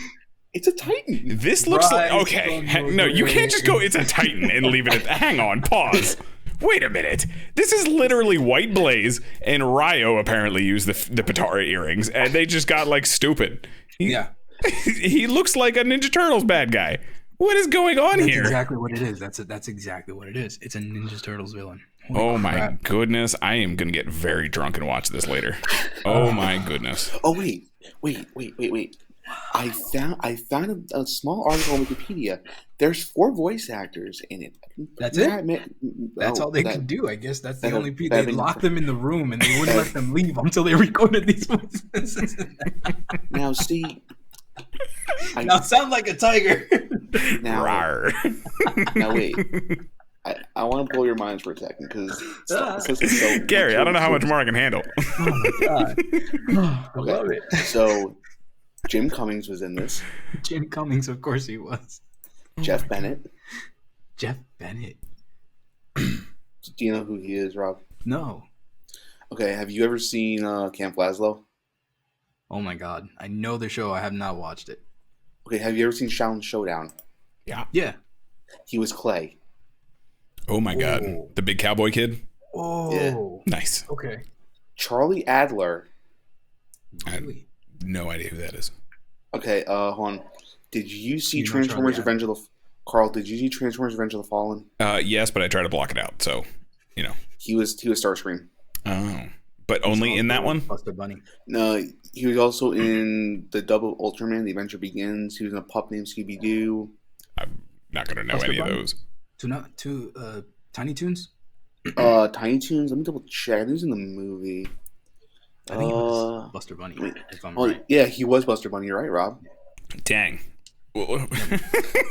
It's a Titan. This looks like... Okay, no, you can't just go, it's a Titan, and leave it at... Hang on, pause. Wait a minute. This is literally White Blaze, and Ryo apparently used the Patara earrings, and they just got, like, stupid. He looks like a Ninja Turtles bad guy. What is going on here? That's exactly what it is. That's exactly what it is. It's a Ninja Turtles villain. Holy my goodness. I am going to get very drunk and watch this later. Oh my goodness. Oh, wait. I found a small article on Wikipedia. There's 4 voice actors in it. That's it? That's all they could do, I guess. That's the only people. They locked them in the room and they wouldn't let them leave until they recorded these voices. Now, see... Now sound like a tiger. Now wait. I want to blow your minds for a second because it's so Gary, I don't know how much more I can handle. Oh my god. I love it. So Jim Cummings was in this. Jim Cummings, of course he was. Jeff Bennett. Jeff Bennett. Do you know who he is, Rob? No. Okay, have you ever seen Camp Lazlo? Oh my god. I know the show. I have not watched it. Okay, have you ever seen Shaolin Showdown? Yeah. He was Clay. Oh my god. The big cowboy kid? Oh. Yeah. Nice. Okay. Charlie Adler. I have no idea who that is. Okay, hold on. Did you see Transformers Revenge of the... Carl, did you see Transformers Revenge of the Fallen? Yes, but I tried to block it out, so, you know. He was Starscream. Oh. But only in that one? Buster Bunny. No, he was also in the Double Ultraman, The Adventure Begins. He was in a pup named Scooby-Doo. I'm not going to know any of those. Tiny Toons? Tiny Toons? Let me double check. He was in the movie. I think it was Buster Bunny, if I'm right. Yeah, he was Buster Bunny. You're right, Rob. Dang. Wait a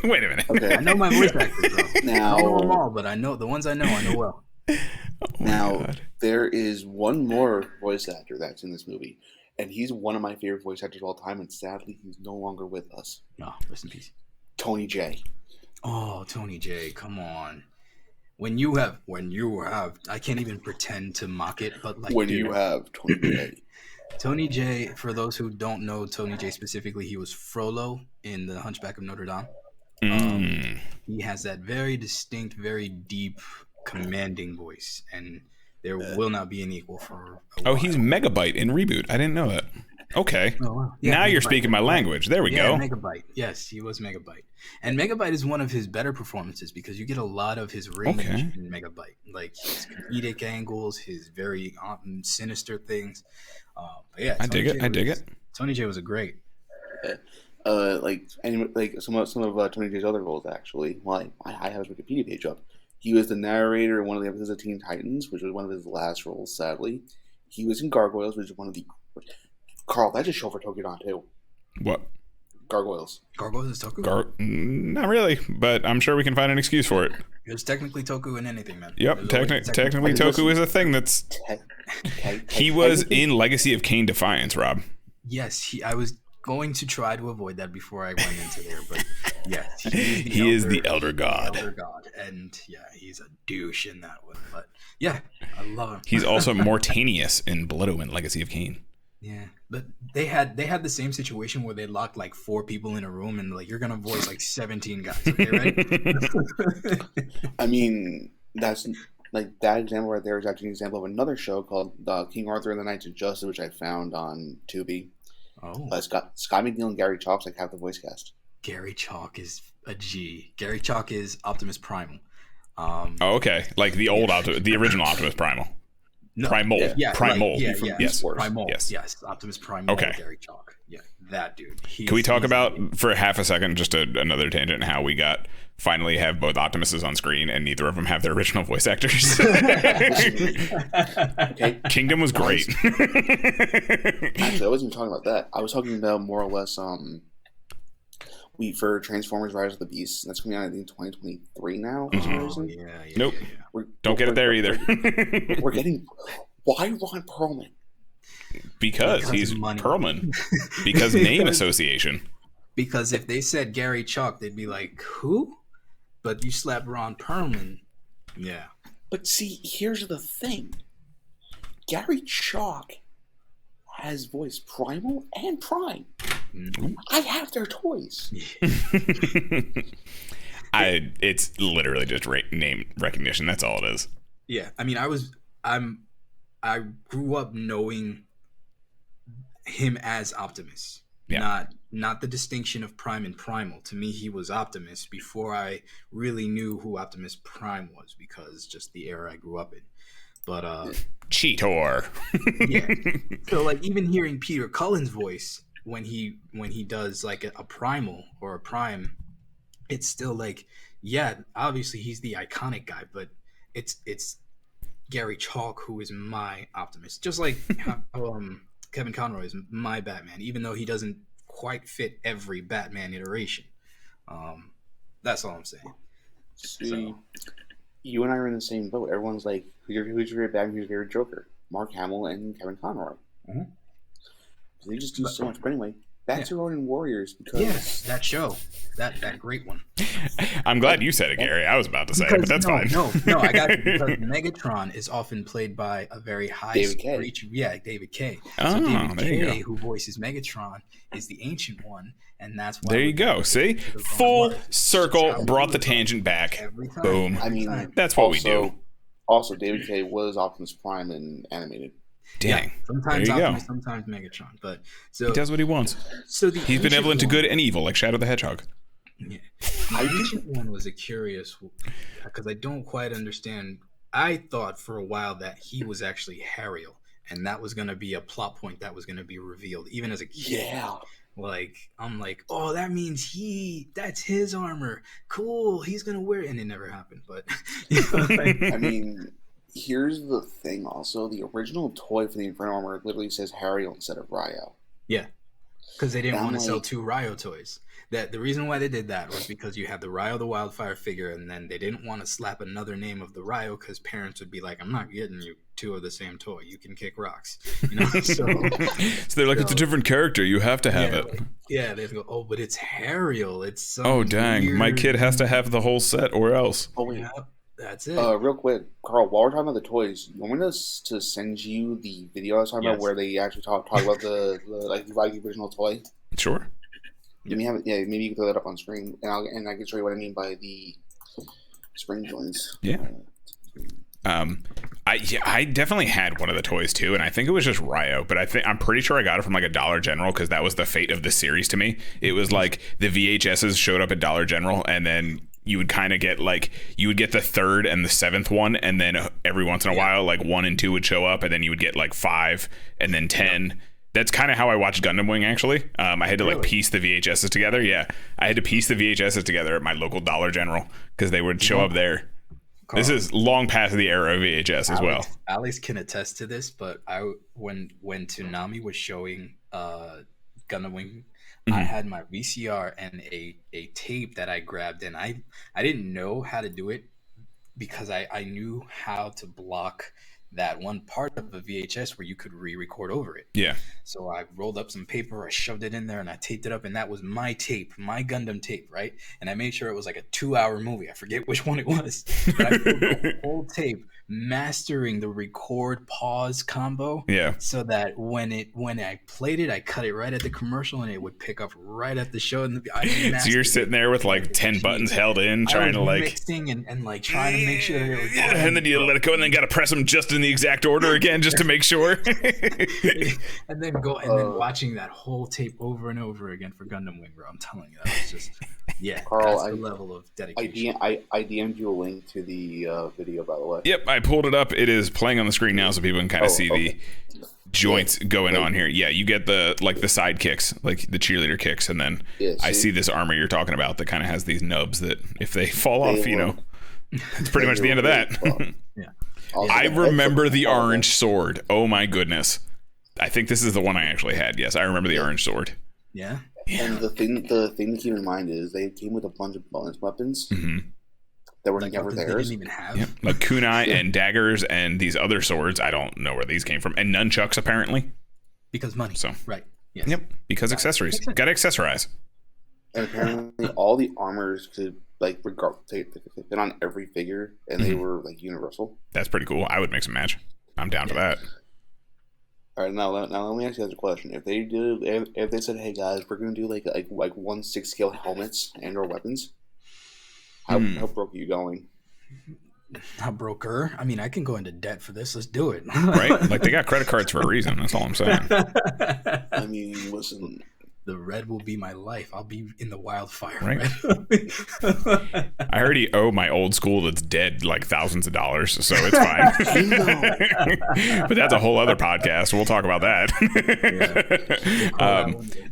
minute. Okay. I know my voice actors, bro. Now, I know them all, but I know the ones I know well. There is one more voice actor that's in this movie, and he's one of my favorite voice actors of all time, and sadly, he's no longer with us. No, rest in peace. Tony J. Oh, Tony J, come on. When you have, I can't even pretend to mock it, but like you have Tony J. Tony J, for those who don't know Tony J specifically, he was Frollo in The Hunchback of Notre Dame. He has that very distinct, very deep, commanding voice, and there will not be an equal for a while. He's Megabyte in Reboot. I didn't know that. Okay. Oh, wow. Yeah, Now you're Megabyte. speaking my language. There we go. Megabyte. Yes, he was Megabyte. And Megabyte is one of his better performances because you get a lot of his range in Megabyte. Like his comedic angles, his very sinister things. But yeah, I dig it. Tony J was a great. Some of Tony J's other roles actually. Well, I have his Wikipedia page up. He was the narrator in one of the episodes of Teen Titans, which was one of his last roles, sadly. He was in Gargoyles, which is one of the... Carl, that's a show for Tokudon, too. What? Gargoyles is Toku? Not really, but I'm sure we can find an excuse for it. There's technically Toku in anything, man. Yep, technically Toku is a thing that's... He was in Legacy of Kain Defiance, Rob. Yes, I was going to try to avoid that before I went into there, but yes, he is the Elder God. And yeah, he's a douche in that one. But yeah, I love him. He's also Mortanius in Blood Omen, Legacy of Kain. Yeah, but they had the same situation where they locked like 4 people in a room and like you're gonna voice like 17 guys. Okay, right? I mean, that's like that example right there is actually an example of another show called King Arthur and the Knights of Justice, which I found on Tubi. Oh, Scott McNeil and Gary Chalk have the voice cast. Gary Chalk is a G. Gary Chalk is Optimus Primal. Okay, like the old the original Optimus Primal. No, Primal. Yeah, Primal. Like, Yes. Primal. Yes. Yes. Optimus Primal. Okay. Gary Chalk. Yeah, that dude. Can we talk about for half a second, just another tangent, how we finally have both Optimuses on screen and neither of them have their original voice actors? Okay. Kingdom was great. Actually, I wasn't talking about that. I was talking about more or less for Transformers: Rise of the Beasts. That's coming out I think 2023 now. For some reason. Yeah. Nope. Don't get it there either. We're getting. Why Ron Perlman? Because he's money. Perlman. Because name association. Because if they said Gary Chalk, they'd be like, who? But you slap Ron Perlman. Yeah. But see, here's the thing. Gary Chalk has voiced Primal and Prime. Mm-hmm. I have their toys. It's literally just name recognition. That's all it is. Yeah. I mean, I grew up knowing him as Optimus. Yeah. Not the distinction of Prime and Primal. To me, he was Optimus before I really knew who Optimus Prime was, because just the era I grew up in. But Cheetor. Yeah. So like even hearing Peter Cullen's voice when he does like a Primal or a Prime, it's still like, yeah, obviously he's the iconic guy, but it's Gary Chalk who is my Optimus. Just like Kevin Conroy is my Batman, even though he doesn't quite fit every Batman iteration. That's all I'm saying. See, you and I are in the same boat. Everyone's like, who's your favorite Batman, who's your favorite Joker? Mark Hamill and Kevin Conroy. Mm-hmm. They just do so much. But anyway, back to Ronin Warriors. Because yes, that show. That great one. I'm glad you said it, Gary. I was about to say it, but that's fine. No, I got you. Because Megatron is often played by a very high David Kaye. David Kaye. Oh, David there you Kaye, go. who voices Megatron, is the ancient one, and that's why. There you go. See? Full circle, brought the tangent back. Boom. I mean, that's what we do. Also, David Kaye was Optimus Prime in animated. Dang. Yeah, sometimes there you Optimus, go. sometimes Megatron. But so he does what he wants. So he's benevolent to good and evil, like Shadow the Hedgehog. Yeah. The ancient one was a curious, because I don't quite understand. I thought for a while that he was actually Hariel, and that was going to be a plot point that was going to be revealed, even as a kid. Yeah. Like, I'm like, oh, that means that's his armor. Cool. He's going to wear it. And it never happened. But, I mean, here's the thing also. The original toy for the Inferno Armor literally says Hariel instead of Ryo. Yeah. Because they didn't want to sell 2 Ryo toys. The reason why they did that was because you had the Ryo the Wildfire figure, and then they didn't want to slap another name of the Ryo because parents would be like, I'm not getting you 2 of the same toy. You can kick rocks. You know? So they're like, it's a different character. You have to have it. Yeah, they go, oh, but it's Hariel. It's some oh, dang. weird... My kid has to have the whole set or else. Oh, wait. Yeah, that's it. Real quick, Carl, while we're talking about the toys, you want me to send you the video I was talking about where they actually talk about the original toy? Sure. Maybe you can throw that up on screen, and I can show you what I mean by the spring joints. Yeah. I definitely had one of the toys too, and I think it was just Ryo, but I'm pretty sure I got it from like a Dollar General because that was the fate of the series to me. It was like the VHSs showed up at Dollar General, and then you would kind of get like you would get the third and the seventh one, and then every once in a while like 1 and 2 would show up, and then you would get like 5 and then 10. That's kind of how I watched Gundam Wing, actually. I had to like piece the VHSs together. Yeah, I had to piece the VHSs together at my local Dollar General because they would show up there. Carl, this is long past the era of VHS as well. Alex can attest to this, but when Toonami was showing Gundam Wing, I had my VCR and a tape that I grabbed, and I didn't know how to do it because I knew how to block that one part of a VHS where you could re-record over it. Yeah. So I rolled up some paper, I shoved it in there, and I taped it up, and that was my tape, my Gundam tape, right? And I made sure it was like a 2-hour movie. I forget which one it was. But I put the whole tape, mastering the record pause combo. Yeah. So that when I played it, I cut it right at the commercial, and it would pick up right at the show. And so you're sitting there with like 10 buttons held in, trying to like mixing and like trying to make sure that it was and then you let it go, and then got to press them just in the exact order again just to make sure. and then watching that whole tape over and over again for Gundam Wing, bro. I'm telling you, that was just Carl, that's the level of dedication. I DM'd you a link to the video, by the way. Yep, I pulled it up. It is playing on the screen now, so people can kind of see the joints going on here. Yeah, you get the side kicks, like the cheerleader kicks, and then I see this armor you're talking about that kind of has these nubs that if they fall off, it's pretty much the end of that. I remember the orange sword. Oh my goodness. I think this is the one I actually had. Yes, I remember the orange sword. Yeah. And the thing to keep in mind is they came with a bunch of bonus weapons that were never theirs. They didn't even have. Yep. Like kunai and daggers and these other swords. I don't know where these came from. And nunchucks, apparently. Because money. So right. Yes. Yep. Because accessories. Got to accessorize. And apparently all the armors could like fit on every figure, and they were like universal. That's pretty cool. I would mix and match. I'm down for that. All right, now let me ask you guys a question. If they said, "Hey guys, we're gonna do like 1/6 scale helmets and or weapons," how broke are you going? How broker? I mean, I can go into debt for this. Let's do it. Right? Like they got credit cards for a reason. That's all I'm saying. I mean, listen. The red will be my life. I'll be in the Wildfire. Right. I already owe my old school that's dead like thousands of dollars, so it's fine. But that's a whole other podcast. We'll talk about that.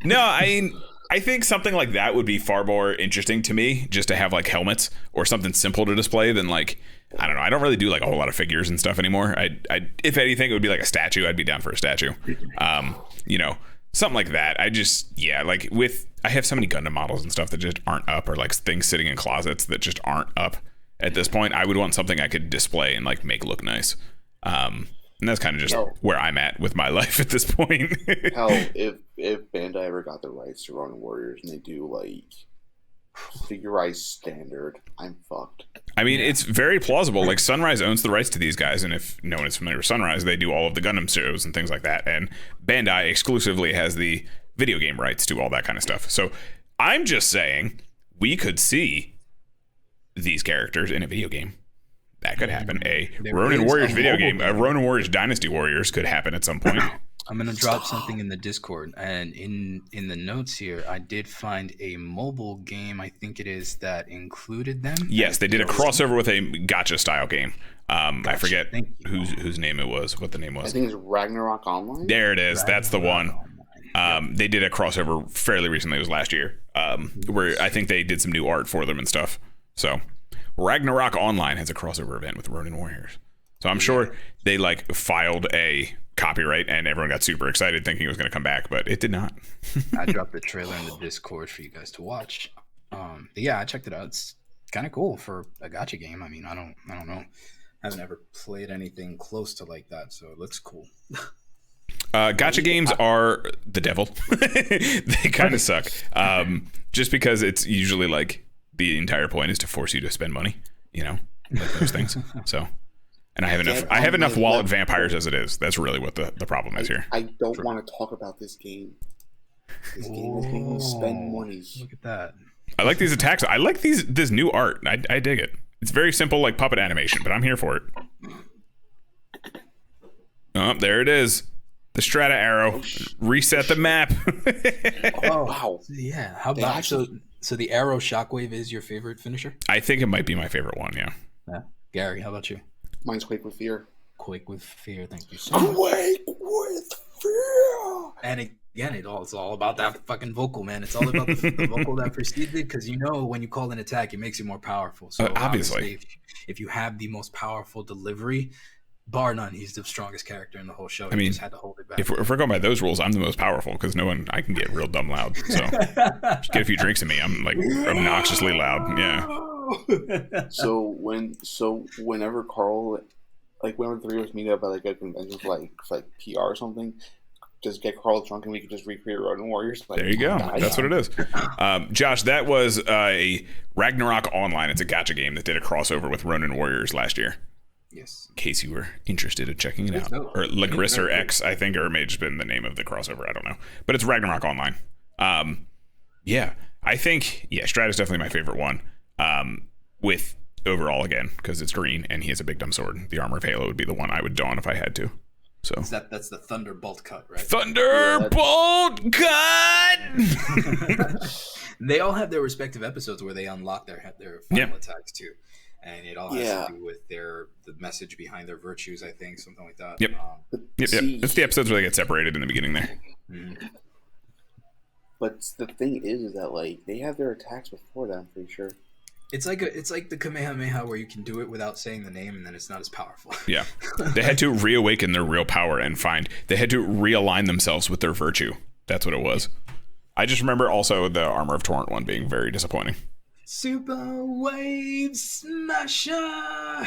No, I think something like that would be far more interesting to me, just to have like helmets or something simple to display than like, I don't know. I don't really do like a whole lot of figures and stuff anymore. I if anything, it would be like a statue. I'd be down for a statue. Something like that. I have so many Gundam models and stuff that just aren't up, or like things sitting in closets that just aren't up at this point. I would want something I could display and like make look nice. And that's kind of just where I'm at with my life at this point. Hell, if Bandai ever got the rights to Ronin Warriors and they do like figurized standard, I'm fucked. I mean, it's very plausible. Like Sunrise owns the rights to these guys, and if no one is familiar with Sunrise, they do all of the Gundam shows and things like that. And Bandai exclusively has the video game rights to all that kind of stuff. So I'm just saying we could see these characters in a video game. That could happen. A Ronin Warriors video game, a Ronin Warriors Dynasty Warriors could happen at some point. I'm gonna drop something in the Discord, and in the notes here, I did find a mobile game. I think it is that included them. Yes, they did a crossover with a gacha style game. I forget whose name it was. What the name was? I think it's Ragnarok Online. There it is. That's the one. They did a crossover fairly recently. It was last year, where I think they did some new art for them and stuff. So Ragnarok Online has a crossover event with Ronin Warriors. So I'm sure they like filed a copyright and everyone got super excited thinking it was going to come back, but it did not. I dropped the trailer in the Discord for you guys to watch. But yeah, I checked it out. It's kind of cool for a gacha game. I mean, I don't know. I haven't ever played anything close to like that, so it looks cool. Gacha games are the devil. They kind of suck. Just because it's usually like the entire point is to force you to spend money, like those things. So. And I have enough wallet vampires as it is. That's really what the problem is here. I don't want to talk about this game. This game is making me spend money. Look at that. I like these attacks. I like this new art. I dig it. It's very simple, like puppet animation, but I'm here for it. Oh, there it is. The Strata arrow. Reset the map. Oh, Wow. yeah. How about so the arrow shockwave is your favorite finisher? I think it might be my favorite one, yeah. Yeah. Gary, how about you? Mine's Quake with Fear. Quake with Fear. Thank you so much. Quake with Fear. And again, it's all about that fucking vocal, man. It's all about the vocal that precedes it, because when you call an attack, it makes you more powerful. So obviously, if you have the most powerful delivery, bar none, he's the strongest character in the whole show. I mean, just had to hold it back. If we're going by those rules, I'm the most powerful because I can get real dumb loud. So just get a few drinks in me. I'm like obnoxiously loud. Yeah. So whenever Carl, whenever the three of us meet up at a convention for PR or something, just get Carl drunk and we can just recreate Ronin Warriors. There you go. That's what it is. Josh, that was a Ragnarok Online. It's a gacha game that did a crossover with Ronin Warriors last year. Yes. In case you were interested in checking it out. Or Lagrisser X, I think, or it may have just been the name of the crossover. I don't know. But it's Ragnarok Online. Yeah. I think, Strata's definitely my favorite one. With overall, again, because it's green and he has a big dumb sword. The Armor of Halo would be the one I would don if I had to. So that's the Thunderbolt cut, right? Thunderbolt cut! They all have their respective episodes where they unlock their final attacks, too. And it all has to do with the message behind their virtues, I think, something like that. Yep. It's the episodes where they get separated in the beginning there. Mm-hmm. But the thing is that they have their attacks before that, I'm pretty sure. It's like the Kamehameha where you can do it without saying the name and then it's not as powerful. Yeah. They had to reawaken their real power and they had to realign themselves with their virtue. That's what it was. I just remember also the Armor of Torrent one being very disappointing. Super Wave Smasher!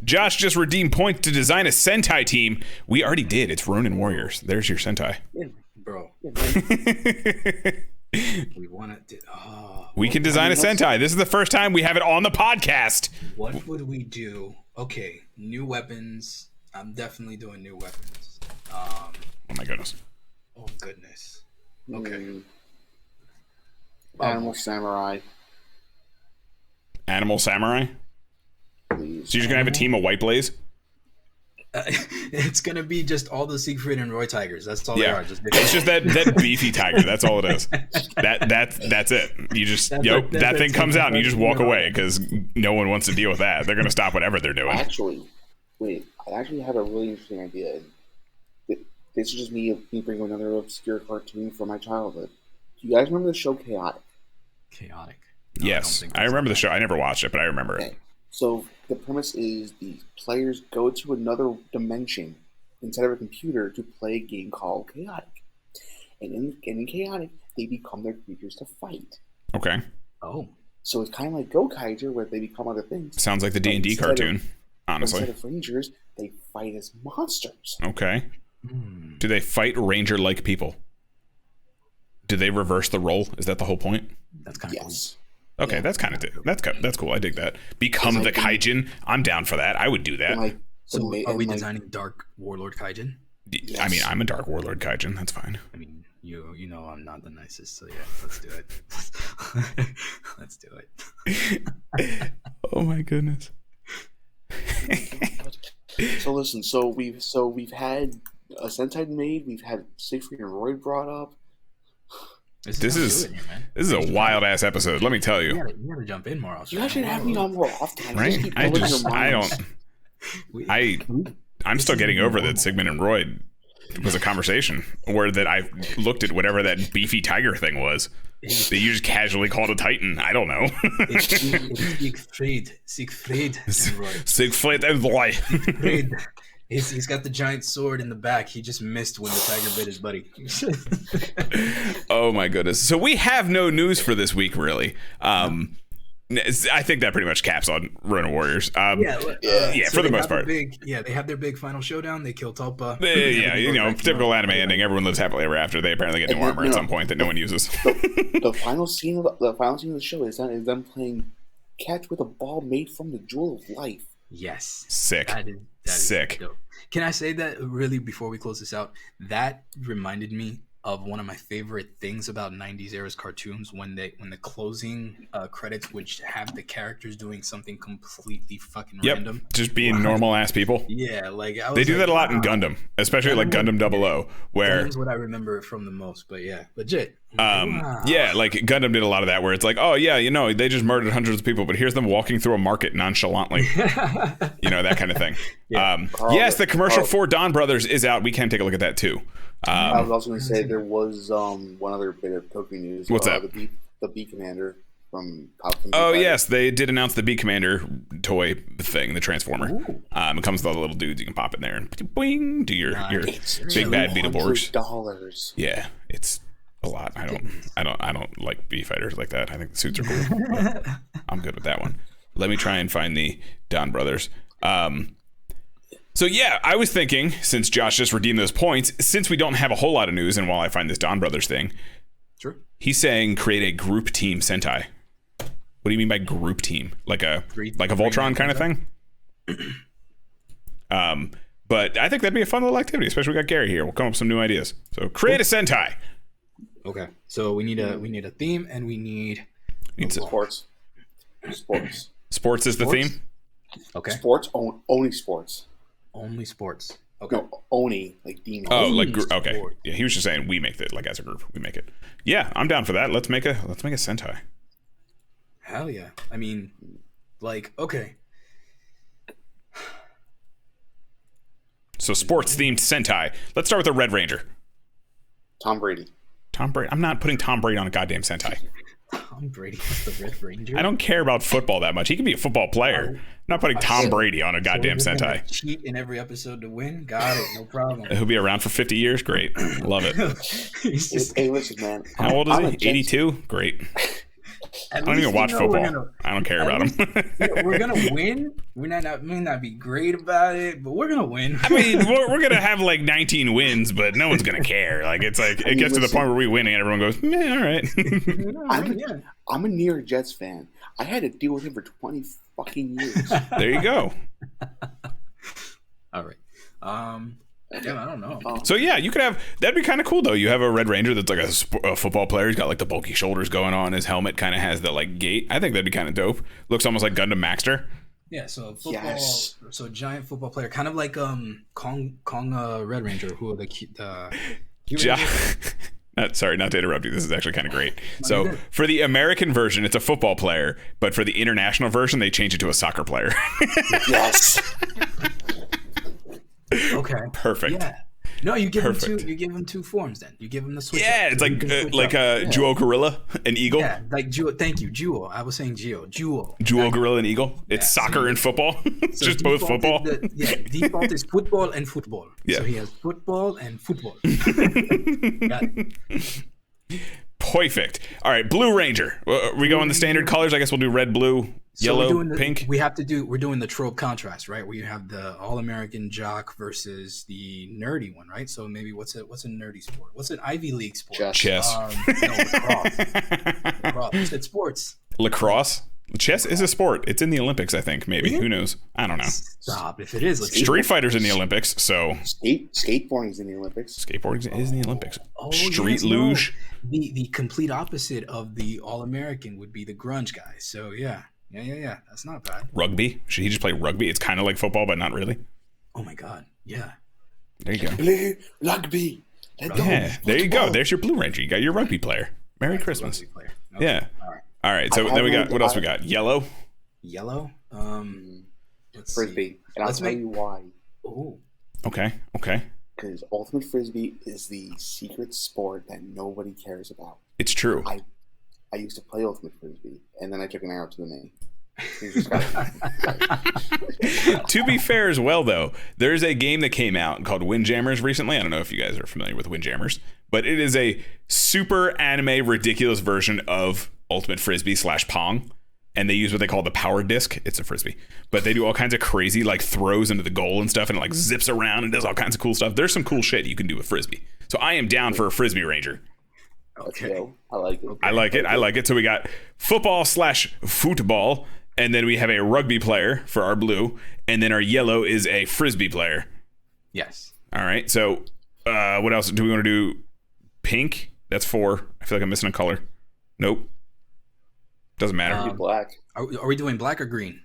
Josh just redeemed points to design a Sentai team. We already did. It's Ronin Warriors. There's your Sentai. Yeah. Bro. We can design a Sentai. This is the first time we have it on the podcast. What would we do? Okay, new weapons. I'm definitely doing new weapons. Oh my goodness. Oh goodness. Okay. Animal Samurai. Animal Samurai? Please. So you're just going to have a team of White Blaze? It's going to be just all the Siegfried and Roy tigers. That's all they are. It's just that beefy tiger. That's all it is. That's it. You just, that thing comes out and you just walk away because no one wants to deal with that. They're going to stop whatever they're doing. Actually, I actually have a really interesting idea. This is just me bringing another obscure cartoon from my childhood. Do you guys remember the show Chaotic? Chaotic? No, yes. I remember the show. I never watched it, but I remember it. So the premise is the players go to another dimension inside of a computer to play a game called Chaotic. And in Chaotic, they become their creatures to fight. Okay. Oh. So it's kind of like Gokaiger, where they become other things. Sounds like the D&D cartoon, honestly. Instead of rangers, they fight as monsters. Okay. Do they fight ranger-like people? Do they reverse the role? Is that the whole point? That's kind of cool. Okay, that's kind of that's cool. I dig that. Become the Kaijin. I'm down for that. I would do that. So are we designing Dark Warlord Kaijin? Yes. I mean, I'm a Dark Warlord Kaijin. That's fine. I mean, you know I'm not the nicest, so yeah, let's do it. Let's do it. Oh my goodness. So listen, we've had a Sentai made. We've had Sigfried and Roy brought up. This is a wild ass episode. Let me tell you. You gotta jump in more. You actually have me on more often. Right? I'm still getting over that Sigmund and Roy was a conversation, or that I looked at whatever that beefy tiger thing was that you just casually called a Titan. I don't know. It's Siegfried and Roy. Siegfried and Roy. He's got the giant sword in the back. He just missed when the tiger bit his buddy. Oh my goodness. So we have no news for this week, really. I think that pretty much caps on Ronin Warriors. For the most part. They have their big final showdown. They kill Tulpa. Typical anime ending. Everyone lives happily ever after. They apparently get new armor at some point that no one uses. The final scene of the show is them playing catch with a ball made from the jewel of life. Yes. Sick. That is sick. Dope. Can I say that really before we close this out? That reminded me of one of my favorite things about 90s era's cartoons when the closing credits would have the characters doing something completely fucking random. Just being normal ass people. Yeah, like they do that a lot in Gundam, especially like Gundam 00, where Gundam's what I remember from the most, but yeah, legit. Yeah, like Gundam did a lot of that where it's like, oh yeah, you know, they just murdered hundreds of people, but here's them walking through a market nonchalantly. You know, that kind of thing. Yeah. Yes, the commercial for Don Brothers is out. We can take a look at that too. I was also going to say there was one other bit of Toku news. What's that? The B Commander from Kamen Rider. Oh yes, they did announce the B Commander toy thing, the Transformer. It comes with all the little dudes you can pop in there and boing, do your big bad Beetleborgs. $200. Yeah, it's a lot. I don't like B fighters like that. I think the suits are cool. I'm good with that one. Let me try and find the Don Brothers. So yeah, I was thinking, since Josh just redeemed those points, since we don't have a whole lot of news, and while I find this Don Brothers thing, sure, he's saying create a group team Sentai. What do you mean by group team? Like a Voltron kind of thing? But I think that'd be a fun little activity, especially we got Gary here. We'll come up with some new ideas. So create a Sentai. Okay, so we need a theme, and we need sports. Sports is the theme. Okay. Sports, only sports. Only sports. Okay. No, Oni, like demon. Oh, like okay. Yeah, he was just saying we make it like as a group. We make it. Yeah, I'm down for that. Let's make a Sentai. Hell yeah. I mean, like, okay. So sports themed Sentai. Let's start with the Red Ranger. Tom Brady. I'm not putting Tom Brady on a goddamn Sentai. Tom Brady is the Red Ranger. I don't care about football that much. He can be a football player. I'm not putting Tom Brady on a goddamn Sentai. Cheat in every episode to win. Got it. No problem. He'll be around for 50 years. Great. Love it. Hey, listen, man. How old is he? 82? Great. I don't even watch football. I don't care about him. We're gonna win. We may not be great about it, but we're gonna win. I mean, we're gonna have like 19 wins, but no one's gonna care. Like it's like it gets to the point where we win and everyone goes, "Meh, all right." I'm a New York Jets fan. I had to deal with him for 20 fucking years. There you go. All right. Yeah, I don't know. So yeah, you could have that'd be kind of cool though. You have a Red Ranger that's like a football player. He's got like the bulky shoulders going on. His helmet kind of has the like gait. I think that'd be kind of dope. Looks almost like Gundam Maxter. Yeah, so football. Yes. So giant football player, kind of like Kong Red Ranger, who are sorry, not to interrupt you. This is actually kind of great. So for the American version, it's a football player, but for the international version, they change it to a soccer player. Yes. Okay. Perfect. Yeah. No, you give them two. You give them two forms. Then you give them the switch. Yeah, it's like Jewel Gorilla and Eagle. Yeah, like Jewel. Thank you, Jewel. I was saying Jewel. Jewel Gorilla and Eagle. It's soccer and football. It's just both football. Default is football and football. Yeah. So he has football and football. Got it. Perfect. All right, Blue Ranger. We go in the standard colors. I guess we'll do red, blue, yellow, pink. We're doing the trope contrast, right? Where you have the all-American jock versus the nerdy one, right? So maybe what's a nerdy sport? What's an Ivy League sport? Chess. Lacrosse. You said sports. Lacrosse. Chess is a sport. It's in the Olympics, I think. Maybe. Who knows? I don't know. Stop. If it is, Street Fighter's in the Olympics, so skateboarding's in the Olympics. Skateboarding is in the Olympics. Street luge. The complete opposite of the all-American would be the grunge guys. So yeah. That's not bad. Rugby. Should he just play rugby? It's kind of like football, but not really. Oh my god. Yeah. There you go. Play rugby. Yeah. There you go. There's your Blue Ranger. You got your rugby player. Merry Christmas. Okay. Yeah. All right. So then we got what else we got? Yellow. Frisbee. And I'll tell you why. Oh. Okay. Because Ultimate Frisbee is the secret sport that nobody cares about. It's true. I used to play Ultimate Frisbee, and then I took an arrow to the knee. To be fair as well, though, there's a game that came out called Windjammers recently. I don't know if you guys are familiar with Windjammers, but it is a super anime ridiculous version of Ultimate Frisbee / Pong. And they use what they call the power disc. It's a frisbee, but they do all kinds of crazy like throws into the goal and stuff, and it like zips around and does all kinds of cool stuff. There's some cool shit you can do with frisbee. So I am down for a Frisbee Ranger. Okay, I like it. I like it. So we got football / football, and then we have a rugby player for our blue, and then our yellow is a frisbee player. Yes. All right. So what else do we want to do? pink. That's 4. I feel like I'm missing a color. Nope. Doesn't matter. Black. Are we doing black or green?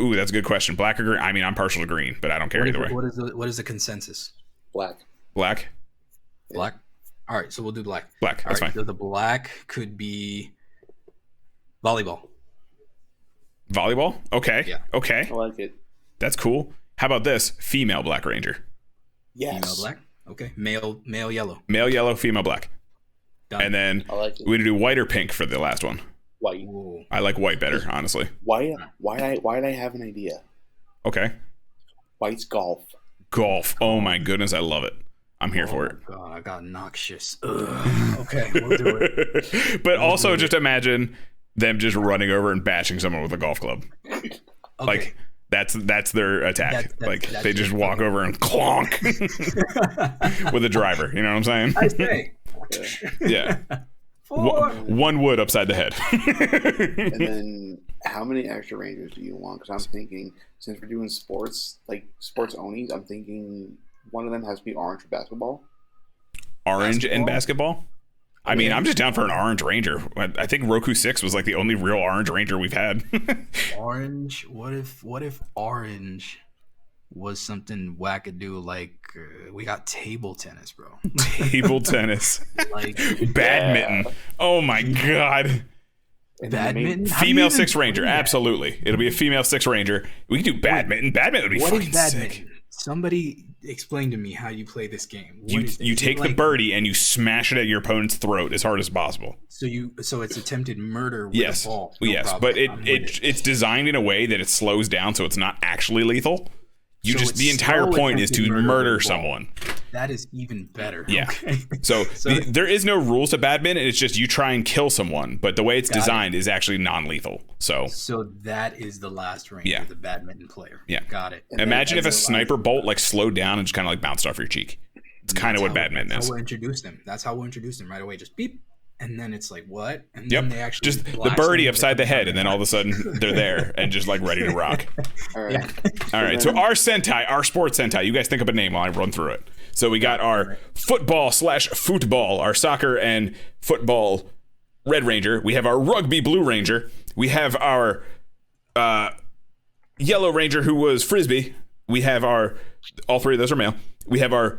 Ooh, that's a good question. Black or green? I mean, I'm partial to green, but I don't care either way. What is the consensus? Black. Black? Black? All right, so we'll do black. Black, that's fine. So the black could be volleyball. Volleyball? Okay. Yeah. Okay. I like it. That's cool. How about this? Female Black Ranger. Yes. Female black? Okay. Male yellow. Male yellow, female black. Done. And then I like it. we do white or pink for the last one. White. Whoa. I like white better, honestly. Why did I have an idea? Okay. White's golf. Golf. Oh my goodness, I love it. I'm here for it. God, I got noxious. Ugh. Okay, we'll do it. But also just imagine them just running over and bashing someone with a golf club. Okay. Like that's their attack. That's they just walk over and clonk with a driver. You know what I'm saying? I say. Yeah. 4. One wood upside the head. And then how many extra Rangers do you want? Because I'm thinking, since we're doing sports, like sports only, I'm thinking one of them has to be orange for basketball. Orange and basketball? I mean, I'm just down for an orange ranger. I think Roku 6 was like the only real orange ranger we've had. Orange? What if orange was something wackadoo like we got table tennis, bro? Table tennis. Like badminton. Yeah. Oh my God. badminton? Female 6 ranger. Absolutely. It'll be a female 6 ranger. We can do badminton. Badminton would be What fucking is badminton? sick. Somebody explain to me how you play this game. You take the birdie and you smash it at your opponent's throat as hard as possible. So it's attempted murder with Yes. a ball. Yes, problem. but it's designed in a way that it slows down so it's not actually lethal. So it's The entire slow point is attempted to murder murder with a ball. someone. That is even better. Yeah. Okay. So there is no rules to badminton. It's just you try and kill someone, but the way it's designed is actually non-lethal. So that is the last ranger, Yeah. the badminton player. Yeah. Got it. imagine if a sniper bolt like slowed down and just kind of like bounced off your cheek. It's kind of what badminton That's is. how we'll introduce them. That's how we'll introduce them right away. Just beep. And then it's like, what? And Yep. then they actually Just the blast birdie them upside the with head, and then all of a sudden they're there and just like ready to rock. All right. Yeah. All right. So our Sentai, our sports Sentai, you guys think of a name while I run through it. So we got our football/football, our soccer and football Red Ranger. We have our rugby Blue Ranger. We have our Yellow Ranger who was Frisbee. We have all 3 of those are male. We have our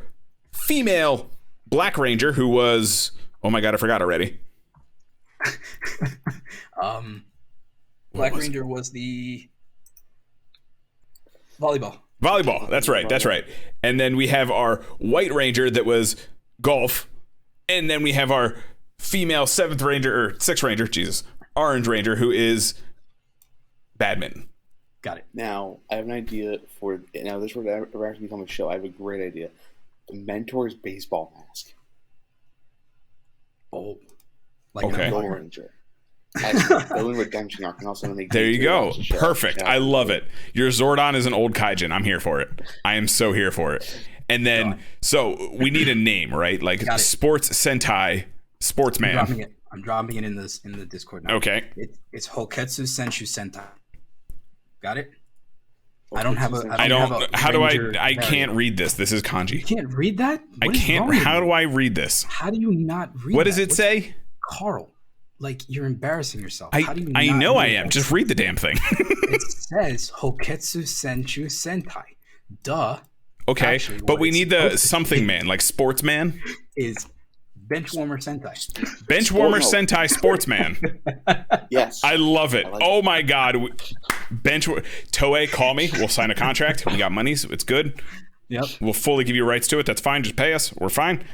female Black Ranger who was, oh my God, I forgot already. Black Ranger was the volleyball. Volleyball. That's right. And then we have our White Ranger that was golf. And then we have our female 7th Ranger, or 6th Ranger, Orange Ranger, who is badminton. Got it. Now, I have an idea for, now this would ever actually become a show. I have a great idea. The Mentor's baseball mask. Oh. Okay. Gold Ranger. As Villain Redemption arc, and also when they There you go. show. Perfect. Yeah. I love it. Your Zordon is an old Kaijin. I'm here for it. I am so here for it. And then, so we need a name, right? Like Got it. Sports Sentai, Sportsman. I'm dropping it in the Discord now. Okay. It's Hoketsu Senshu Sentai. Got it? I don't have a. I don't. have a How do Ranger I variant. can't read this. This is kanji. You can't read that? I What is can't. wrong with How you? do I read this? How do you not read What does that? it say? Carl, like you're embarrassing yourself. How do you I not know I read am. that? Just read the damn thing. It says Hoketsu Senshu Sentai. Duh. Okay, Actually, but what we it's need the supposed to something be man, like Sportsman. Is Benchwarmer Sentai. Benchwarmer Oh, no. Sentai Sportsman. Yes. I love it. I like Oh my God. Toei, call me. We'll sign a contract. We got monies. It's good. Yep. We'll fully give you rights to it. That's fine. Just pay us. We're fine.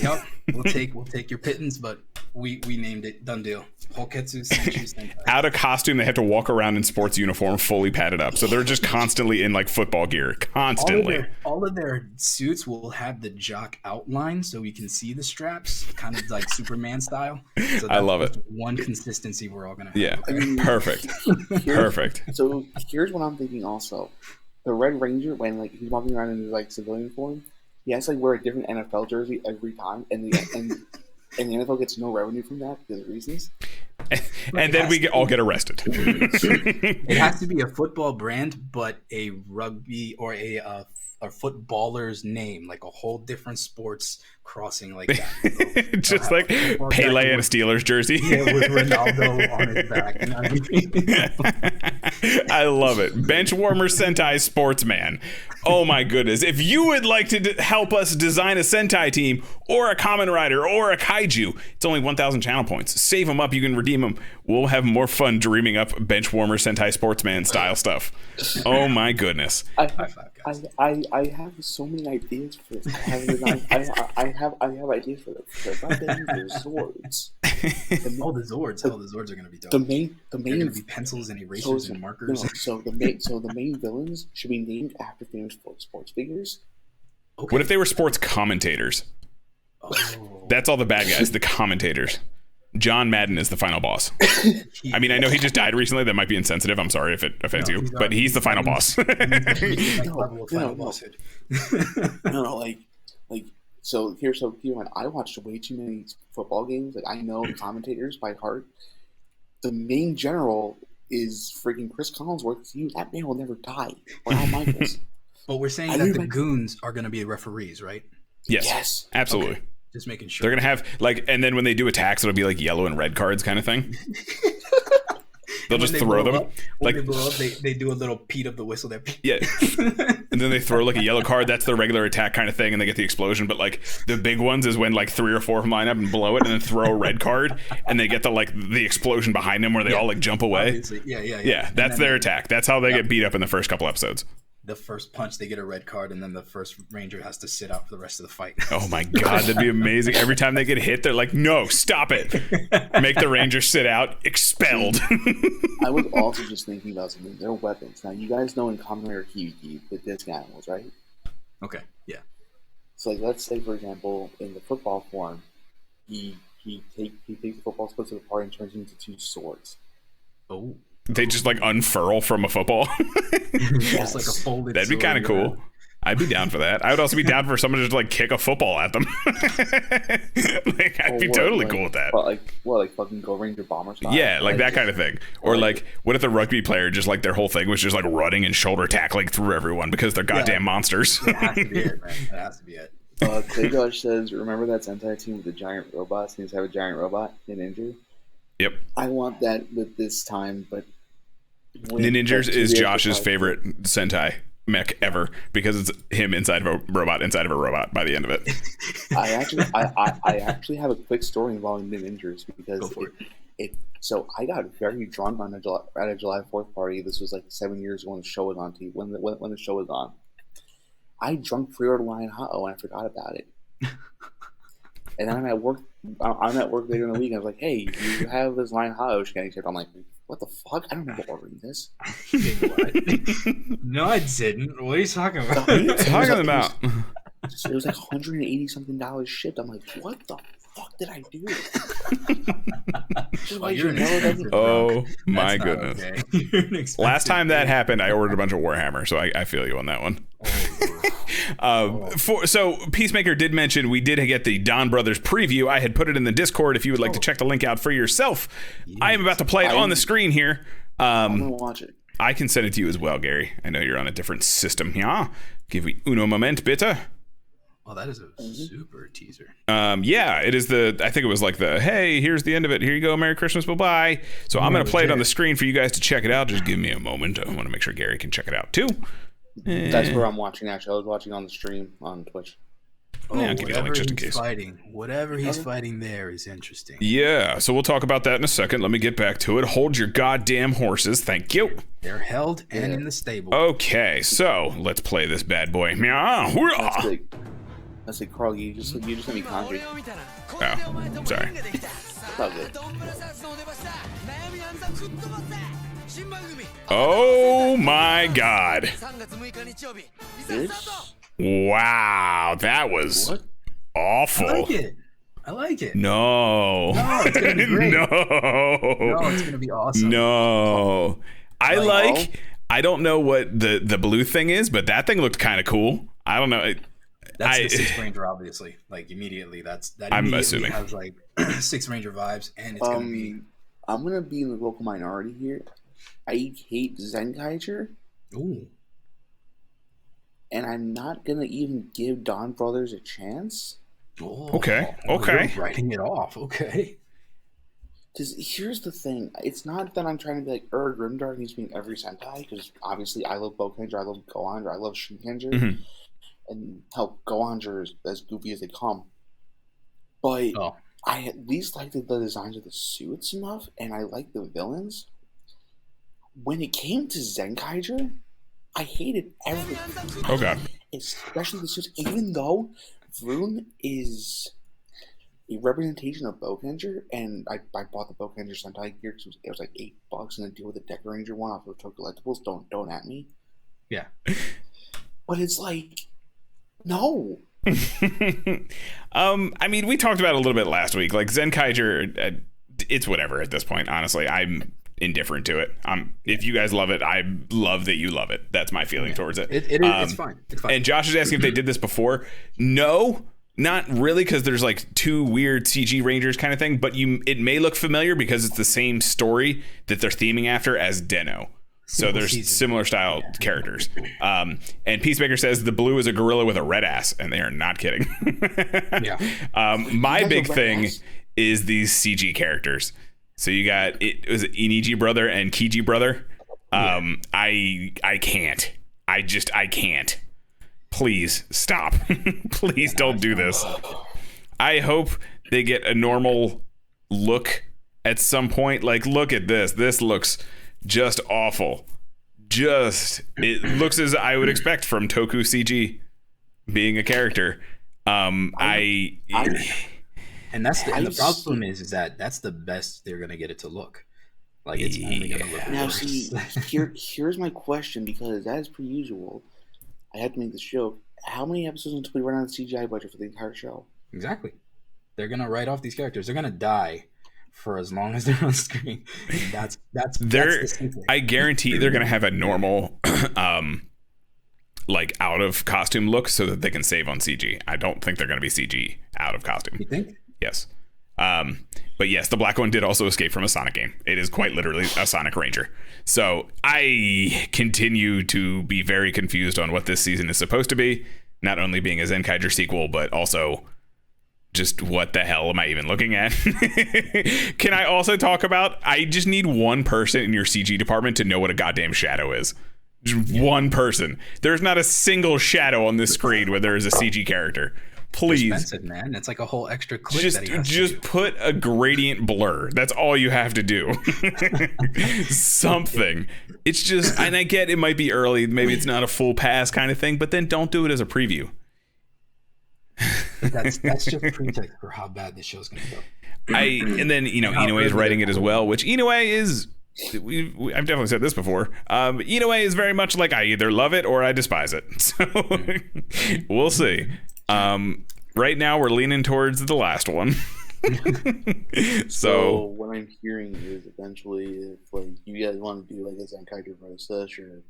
Yep. We'll take your pittance, but we named it. Done deal. Hoketsu Senshu Sentai. Out of costume, they have to walk around in sports uniform, fully padded up. So they're just constantly in like football gear. Constantly. All of their suits will have the jock outline so we can see the straps, kind of like Superman style. So I love that's it. One consistency we're all gonna have. Yeah. I mean, Perfect. Perfect. So here's what I'm thinking also. The Red Ranger, when like he's walking around in his like civilian form, he has to like wear a different NFL jersey every time, and the NFL gets no revenue from that because of reasons. And then we all get arrested. It has to be a football brand, but a rugby or a footballer's name, like a whole different sports crossing like that. Just like Pele in a Steelers jersey. Yeah, with Ronaldo on his back. You know what I mean? I love it. Benchwarmer Sentai Sportsman. Oh my goodness. If you would like to help us design a Sentai team or a Kamen Rider or a Kaiju, it's only 1,000 channel points. Save them up. You can redeem them. We'll have more fun dreaming up Benchwarmer Sentai Sportsman style stuff. Oh my goodness. I have so many ideas for this. I have ideas for the Zords. The Zords. The Zords are going to be dope. They're going to be pencils and erasers and markers. So the main villains should be named after famous sports figures. Okay. What if they were sports commentators? Oh. That's all the bad guys, the commentators. John Madden is the final boss. I mean, I know he just died recently. That might be insensitive. I'm sorry if it offends you, but he's the final boss. So here's I watched way too many football games. Like, I know the commentators by heart. The main general is freaking Chris Collinsworth. That man will never die. Or Al Michaels. But we're saying that the goons are going to be referees, right? Yes. Absolutely. Okay. Just making sure. They're going to have, like, and then when they do attacks, it'll be like yellow and red cards kind of thing. They'll just throw them. When they blow up, they do a little Pete of the whistle there. Yeah. And then they throw like a yellow card. That's their regular attack kind of thing. And they get the explosion. But like the big ones is when like 3 or 4 of them line up and blow it and then throw a red card. And they get the explosion behind them where they all like jump away. Obviously. Yeah. That's their attack. That's how they get beat up in the first couple episodes. The first punch, they get a red card, and then the first ranger has to sit out for the rest of the fight. Oh my god, that'd be amazing. Every time they get hit, they're like, no, stop it. Make the ranger sit out, expelled. I was also just thinking about something. Their weapons. Now, you guys know in Kamen Rider Hibiki, the disc animals, right? Okay, yeah. So, like, let's say, for example, in the football form, he takes the football, splits it apart, and turns it into 2 swords. Oh. They just like unfurl from a football. Just like a folded. That'd be kind of cool. I'd be down for that. I would also be down for someone to just like kick a football at them. Like, I'd be totally cool with that. Like fucking Go Ranger Bomber style? Yeah, like that kind of thing. Or like, what if the rugby player just like their whole thing was just like running and shoulder tackling through everyone because they're goddamn monsters? It has to be it, man. It has to be it. Clay Dodge says, remember that Sentai team with the giant robots? They just have a giant robot, Ninja? Yep. I want that with this time, but Ninjas is Josh's favorite Sentai mech ever because it's him inside of a robot by the end of it. I actually have a quick story involving Ninjas because so I got very drunk at a July 4th party. This was like 7 years ago when the show was on TV. When the show was on, I drunk pre-order Lion Hot-Oh and I forgot about it. And then I'm at work later in the week. And I was like, "Hey, you have this Lion Hot-Oh getting shipped." I'm like, "What the fuck? I don't remember ordering this." No, I didn't. What are you talking about? What are you talking about? It was like $180 something shipped. I'm like, "What the fuck did I do?" Oh my goodness! Okay. Last time that happened, I ordered a bunch of Warhammer, so I feel you on that one. So Peacemaker did mention we did get the Don Brothers preview. I had put it in the Discord if you would like to check the link out for yourself. Yes. I am about to play it on the screen here. I'm gonna watch it. I can send it to you as well, Gary. I know you're on a different system. Yeah, give me uno moment, bitte. Oh, that is a super teaser. Yeah, it is I think it was like hey, here's the end of it. Here you go. Merry Christmas. Bye-bye. So I'm going to play it on the screen for you guys to check it out. Just give me a moment. I want to make sure Gary can check it out too. That's where I'm watching, actually. I was watching on the stream on Twitch. Yeah, I'll give you the link just in case. Whatever he's fighting there is interesting. Yeah, so we'll talk about that in a second. Let me get back to it. Hold your goddamn horses. Thank you. They're held and in the stable. Okay, so let's play this bad boy. Let's say, Carl, you just let me conjure. Oh, sorry. Oh my god. Wow, that was awful. I like it. No, it's gonna be great. No, it's gonna be awesome. No, I don't know what the blue thing is, but that thing looked kind of cool. I don't know. That's the Sixth Ranger, obviously. Like immediately, that I'm assuming has like Sixth Ranger vibes, and it's gonna be. I'm gonna be in the local minority here. I hate Zenkaiger. Ooh. and I'm not gonna even give Dawn Brothers a chance. Oh, Okay. You're writing it off. Okay. Because here's the thing. It's not that I'm trying to be like, Grimdark needs to be in every Sentai, because obviously I love Bokenger, I love Goanger, I love Shinkenger, and hell, Goanger is as goofy as they come. But I at least like the designs of the suits enough, and I like the villains. When it came to Zenkaiger, I hated everything. Okay. Especially the suits, even though Vroon is a representation of Bokenger, and I bought the Bokenger Sentai gear because it was like $8 and a deal with the Deca Ranger one off of Tokucollectibles. Don't at me. Yeah. But it's like, no. I mean, we talked about it a little bit last week. Like Zenkaiger, it's whatever at this point. Honestly, I'm indifferent to it. If you guys love it, I love that you love it. That's my feeling towards it. It's fine. It's fine. And Josh is asking if they did this before. No, not really, because there's like two weird CG Rangers kind of thing. But it may look familiar because it's the same story that they're theming after as Den-O. So there's similar style characters. And Peacemaker says the blue is a gorilla with a red ass, and they are not kidding. Yeah. My big thing is these CG characters. So you got was it Iniji brother and Kiji brother. I can't. I can't. Please stop. Please don't do this. I hope they get a normal look at some point. Like, look at this. This looks just awful. It looks as I would expect from Toku CG being a character. And the problem is that that's the best they're gonna get it to look. Like, it's only gonna look now. Worse. See, here's my question, because as per usual, I had to make this joke. How many episodes until we run out of CGI budget for the entire show? Exactly. They're gonna write off these characters. They're gonna die for as long as they're on screen. That's the secret. I guarantee they're gonna have a normal like out of costume look so that they can save on CG. I don't think they're gonna be CG out of costume. You think? Yes. But yes, the black one did also escape from a Sonic game. It is quite literally a Sonic Ranger. So I continue to be very confused on what this season is supposed to be. Not only being a Zenkaiger sequel, but also just what the hell am I even looking at? Can I also talk about, I just need one person in your CG department to know what a goddamn shadow is. Just one person. There's not a single shadow on this screen where there is a CG character. Please, expensive, man. It's like a whole extra clip. Just put a gradient blur. That's all you have to do. Something. It's just, and I get it might be early. Maybe it's not a full pass kind of thing, but then don't do it as a preview. But that's just pretext for how bad this show's gonna go. And then Inoue is writing it as well, which Inoue is. I've definitely said this before. Inoue is very much like I either love it or I despise it. So we'll see. Right now we're leaning towards the last one. So what I'm hearing is eventually, if like you guys want to do like a Zenkaiger Sesh or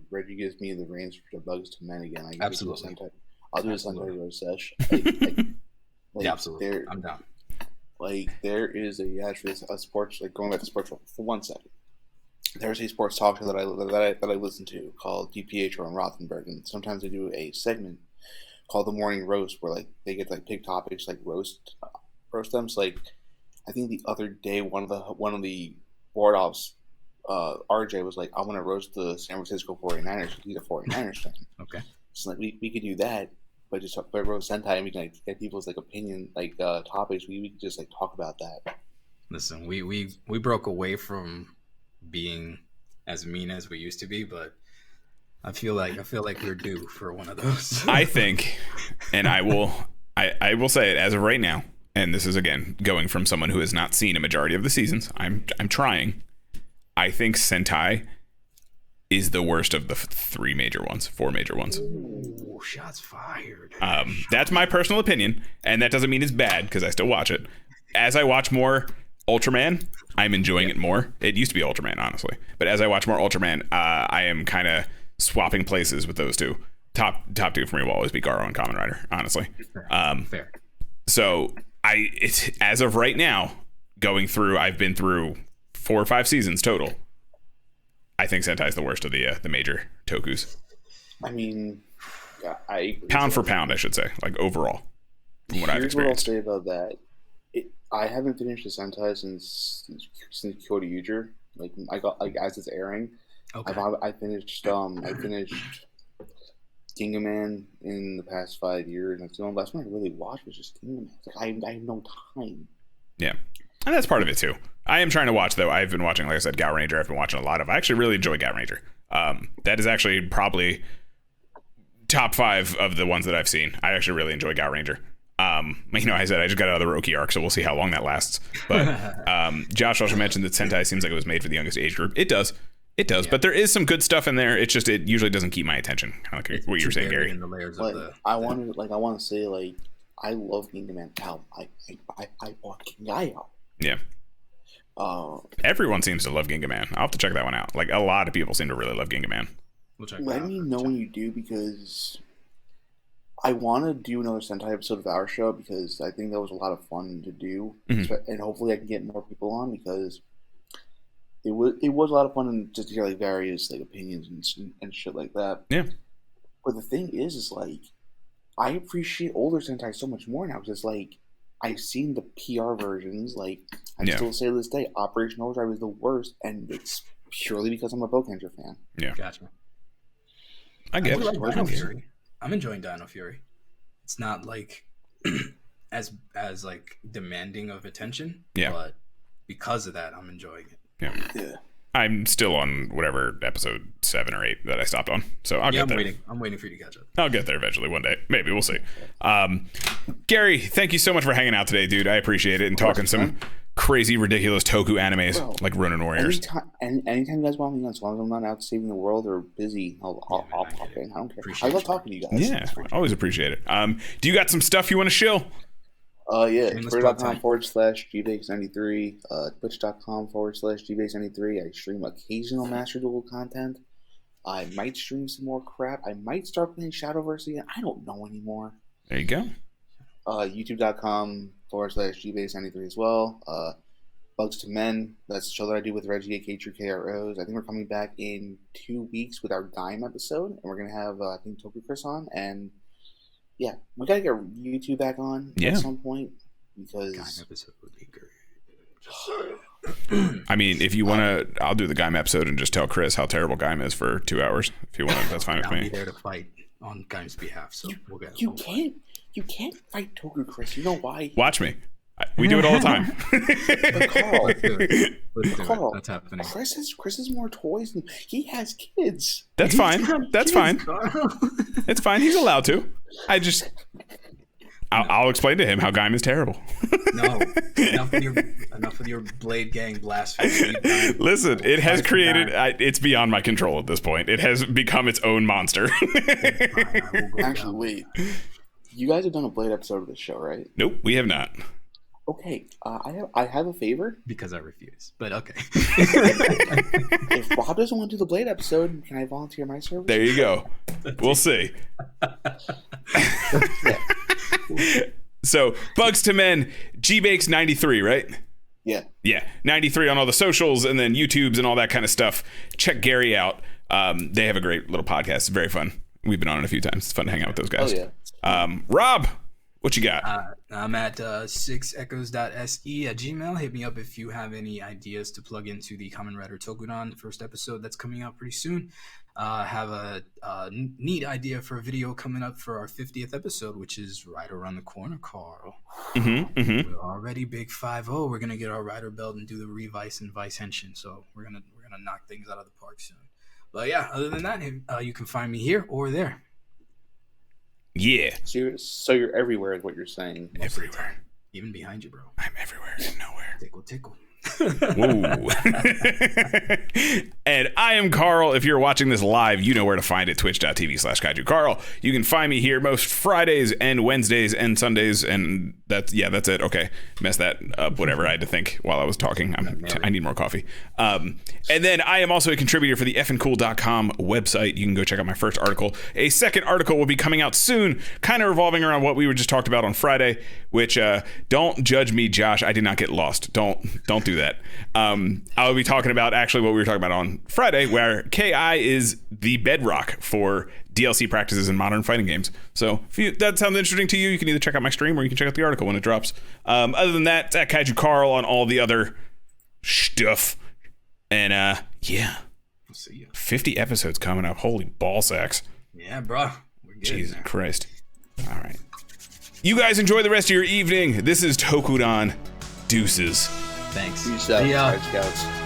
Reggie gives me the reins for Bugs2men again, Absolutely. I'll do a Sentai Sesh. Yeah, absolutely. I'm down. Like, there is a sports, like, going back to sports for 1 second. There's a sports talk show that I listen to called DPH on Rothenberg, and sometimes they do a segment called the Morning Roast, where like they get like pick topics, like roast them. So, like, I think the other day one of the board offs, RJ was like, I want to roast the San Francisco 49ers. He's a 49ers fan. Okay. So like we could do that. But just roast Sentai, and we can like get people's like opinion, like topics. We can just like talk about that. Listen, we broke away from being as mean as we used to be, but I feel like we're due for one of those. I think, and I will say it as of right now, and this is again going from someone who has not seen a majority of the seasons. I'm trying. I think Sentai is the worst of the four major ones. Ooh, shots fired. That's my personal opinion, and that doesn't mean it's bad because I still watch it. As I watch more Ultraman, I'm enjoying it more. It used to be Ultraman, honestly, but as I watch more Ultraman, I am kind of swapping places with those two. Top two for me will always be Garo and Kamen Rider, honestly. Fair. So it's as of right now, going through. I've been through 4 or 5 seasons total. I think Sentai is the worst of the major tokus. I mean, I agree. Pound for pound, I should say, like overall, from what I've experienced. Here's what I'll say about that. I haven't finished the Sentai since Kyoto Uger. Like I got as it's airing. Okay. I finished Gingaman in the past 5 years. And the only last one I really watched was just Gingaman. Like I have no time. Yeah, and that's part of it too. I am trying to watch though. I've been watching, like I said, Gal Ranger. I've been watching a lot of. I actually really enjoy Gal Ranger. That is actually probably top 5 of the ones that I've seen. I actually really enjoy Gal Ranger. I said I just got out of the Roki arc, so we'll see how long that lasts. But Josh also mentioned that Sentai seems like it was made for the youngest age group. It does, yeah. But there is some good stuff in there. It's just it usually doesn't keep my attention. Kind of like what you were saying, Gary. In the layers like, of the... I want to say like I love Gingaman. I bought Gingayo. Yeah. Everyone seems to love Gingaman. I'll have to check that one out. Like a lot of people seem to really love Gingaman. Let me know when you do, because I want to do another Sentai episode of our show, because I think that was a lot of fun to do, and hopefully I can get more people on, because it was a lot of fun just to hear like various like opinions and shit like that. Yeah. But the thing is like I appreciate older Sentai so much more now, because like I've seen the PR versions. Like I still say to this day, Operation Overdrive is the worst, and it's purely because I'm a Bowcanger fan. Yeah. Gotcha. I get it. Like Dino Fury. I'm enjoying Dino Fury. It's not like as like demanding of attention. Yeah. But because of that, I'm enjoying it. Yeah. I'm still on whatever episode 7 or 8 that I stopped on, so I'll get there. I'm waiting for you to catch up. I'll get there eventually one day. Maybe we'll see. Gary, thank you so much for hanging out today, dude. I appreciate it, and talking some crazy, ridiculous toku animes like Ronin Warriors. Anytime you guys want me on, as long as I'm not out saving the world or busy, I'll pop in. I don't care. I love talking to you guys. Yeah, always appreciate it. Do you got some stuff you want to shill? Twitter.com/gbakes93, Twitch.com/gbakes93. I stream occasional Master Duel content. I might stream some more crap. I might start playing Shadowverse again. I don't know anymore. There you go. YouTube.com/gbakes93 as well. Bugs2men, that's the show that I do with Reggie aka True KROs. I think we're coming back in 2 weeks with our Dime episode, and we're gonna have I think Toku Chris on, and yeah, we gotta get YouTube back on at some point, because Gaim episode would be great. I mean, if you want to, I'll do the Gaim episode and just tell Chris how terrible Gaim is for 2 hours. If you want, that's fine with me. I'll be there to fight on Gaim's behalf, so we'll get. You can't fight Toku Chris. You know why? Watch me. We do it all the time. But Carl, Let's do it. That's happening. Chris has more toys than he has kids. That's fine. That's fine. It's fine. He's allowed to. I'll explain to him how Gaim is terrible. No, enough of your Blade Gang blasphemy. Listen, it has created. It's beyond my control at this point. It has become its own monster. Actually, wait. You guys have done a Blade episode of the show, right? Nope, we have not. Okay, I have a favor. Because I refuse, but okay. If Rob doesn't want to do the Blade episode, can I volunteer my service? There you go. We'll see. So, Bugs2men, GBakes93, right? Yeah. Yeah, 93 on all the socials, and then YouTubes and all that kind of stuff. Check Gary out. They have a great little podcast. It's very fun. We've been on it a few times. It's fun to hang out with those guys. Oh, yeah. Rob, what you got? I'm at 6echoes.se@gmail. Hit me up if you have any ideas to plug into the Kamen Rider Tokudon first episode that's coming out pretty soon. Have a neat idea for a video coming up for our 50th episode, which is right around the corner, Carl. We're already big 5-0. We're gonna get our rider belt and do the Revice and Vice Henshin. So we're gonna knock things out of the park soon. But yeah, other than that, you can find me here or there. Yeah. So you're everywhere is what you're saying. Everywhere. Even behind you, bro. I'm everywhere and nowhere. Tickle. Whoa. And I am Carl. If you're watching this live, you know where to find it, twitch.tv/Kaiju Carl. You can find me here most Fridays and Wednesdays and Sundays, and that's it. Okay, messed that up. Whatever, I had to think while I was talking. I need more coffee. And then I am also a contributor for the effingcool.com website. You can go check out my first article. A second article will be coming out soon, kind of revolving around what we were just talked about on Friday, which don't judge me, Josh. I did not get lost. Don't do that. that. I'll be talking about actually what we were talking about on Friday, where KI is the bedrock for DLC practices in modern fighting games. So if that sounds interesting to you, you can either check out my stream or you can check out the article when it drops. Other than that, it's at Kaiju Carl on all the other stuff. And yeah, We'll see you. 50 episodes coming up. Holy ball sacks. Yeah, bro. We're good. Jesus Christ. All right. You guys enjoy the rest of your evening. This is Tokudon. Deuces. Thanks. Peace out, See ya. Scouts.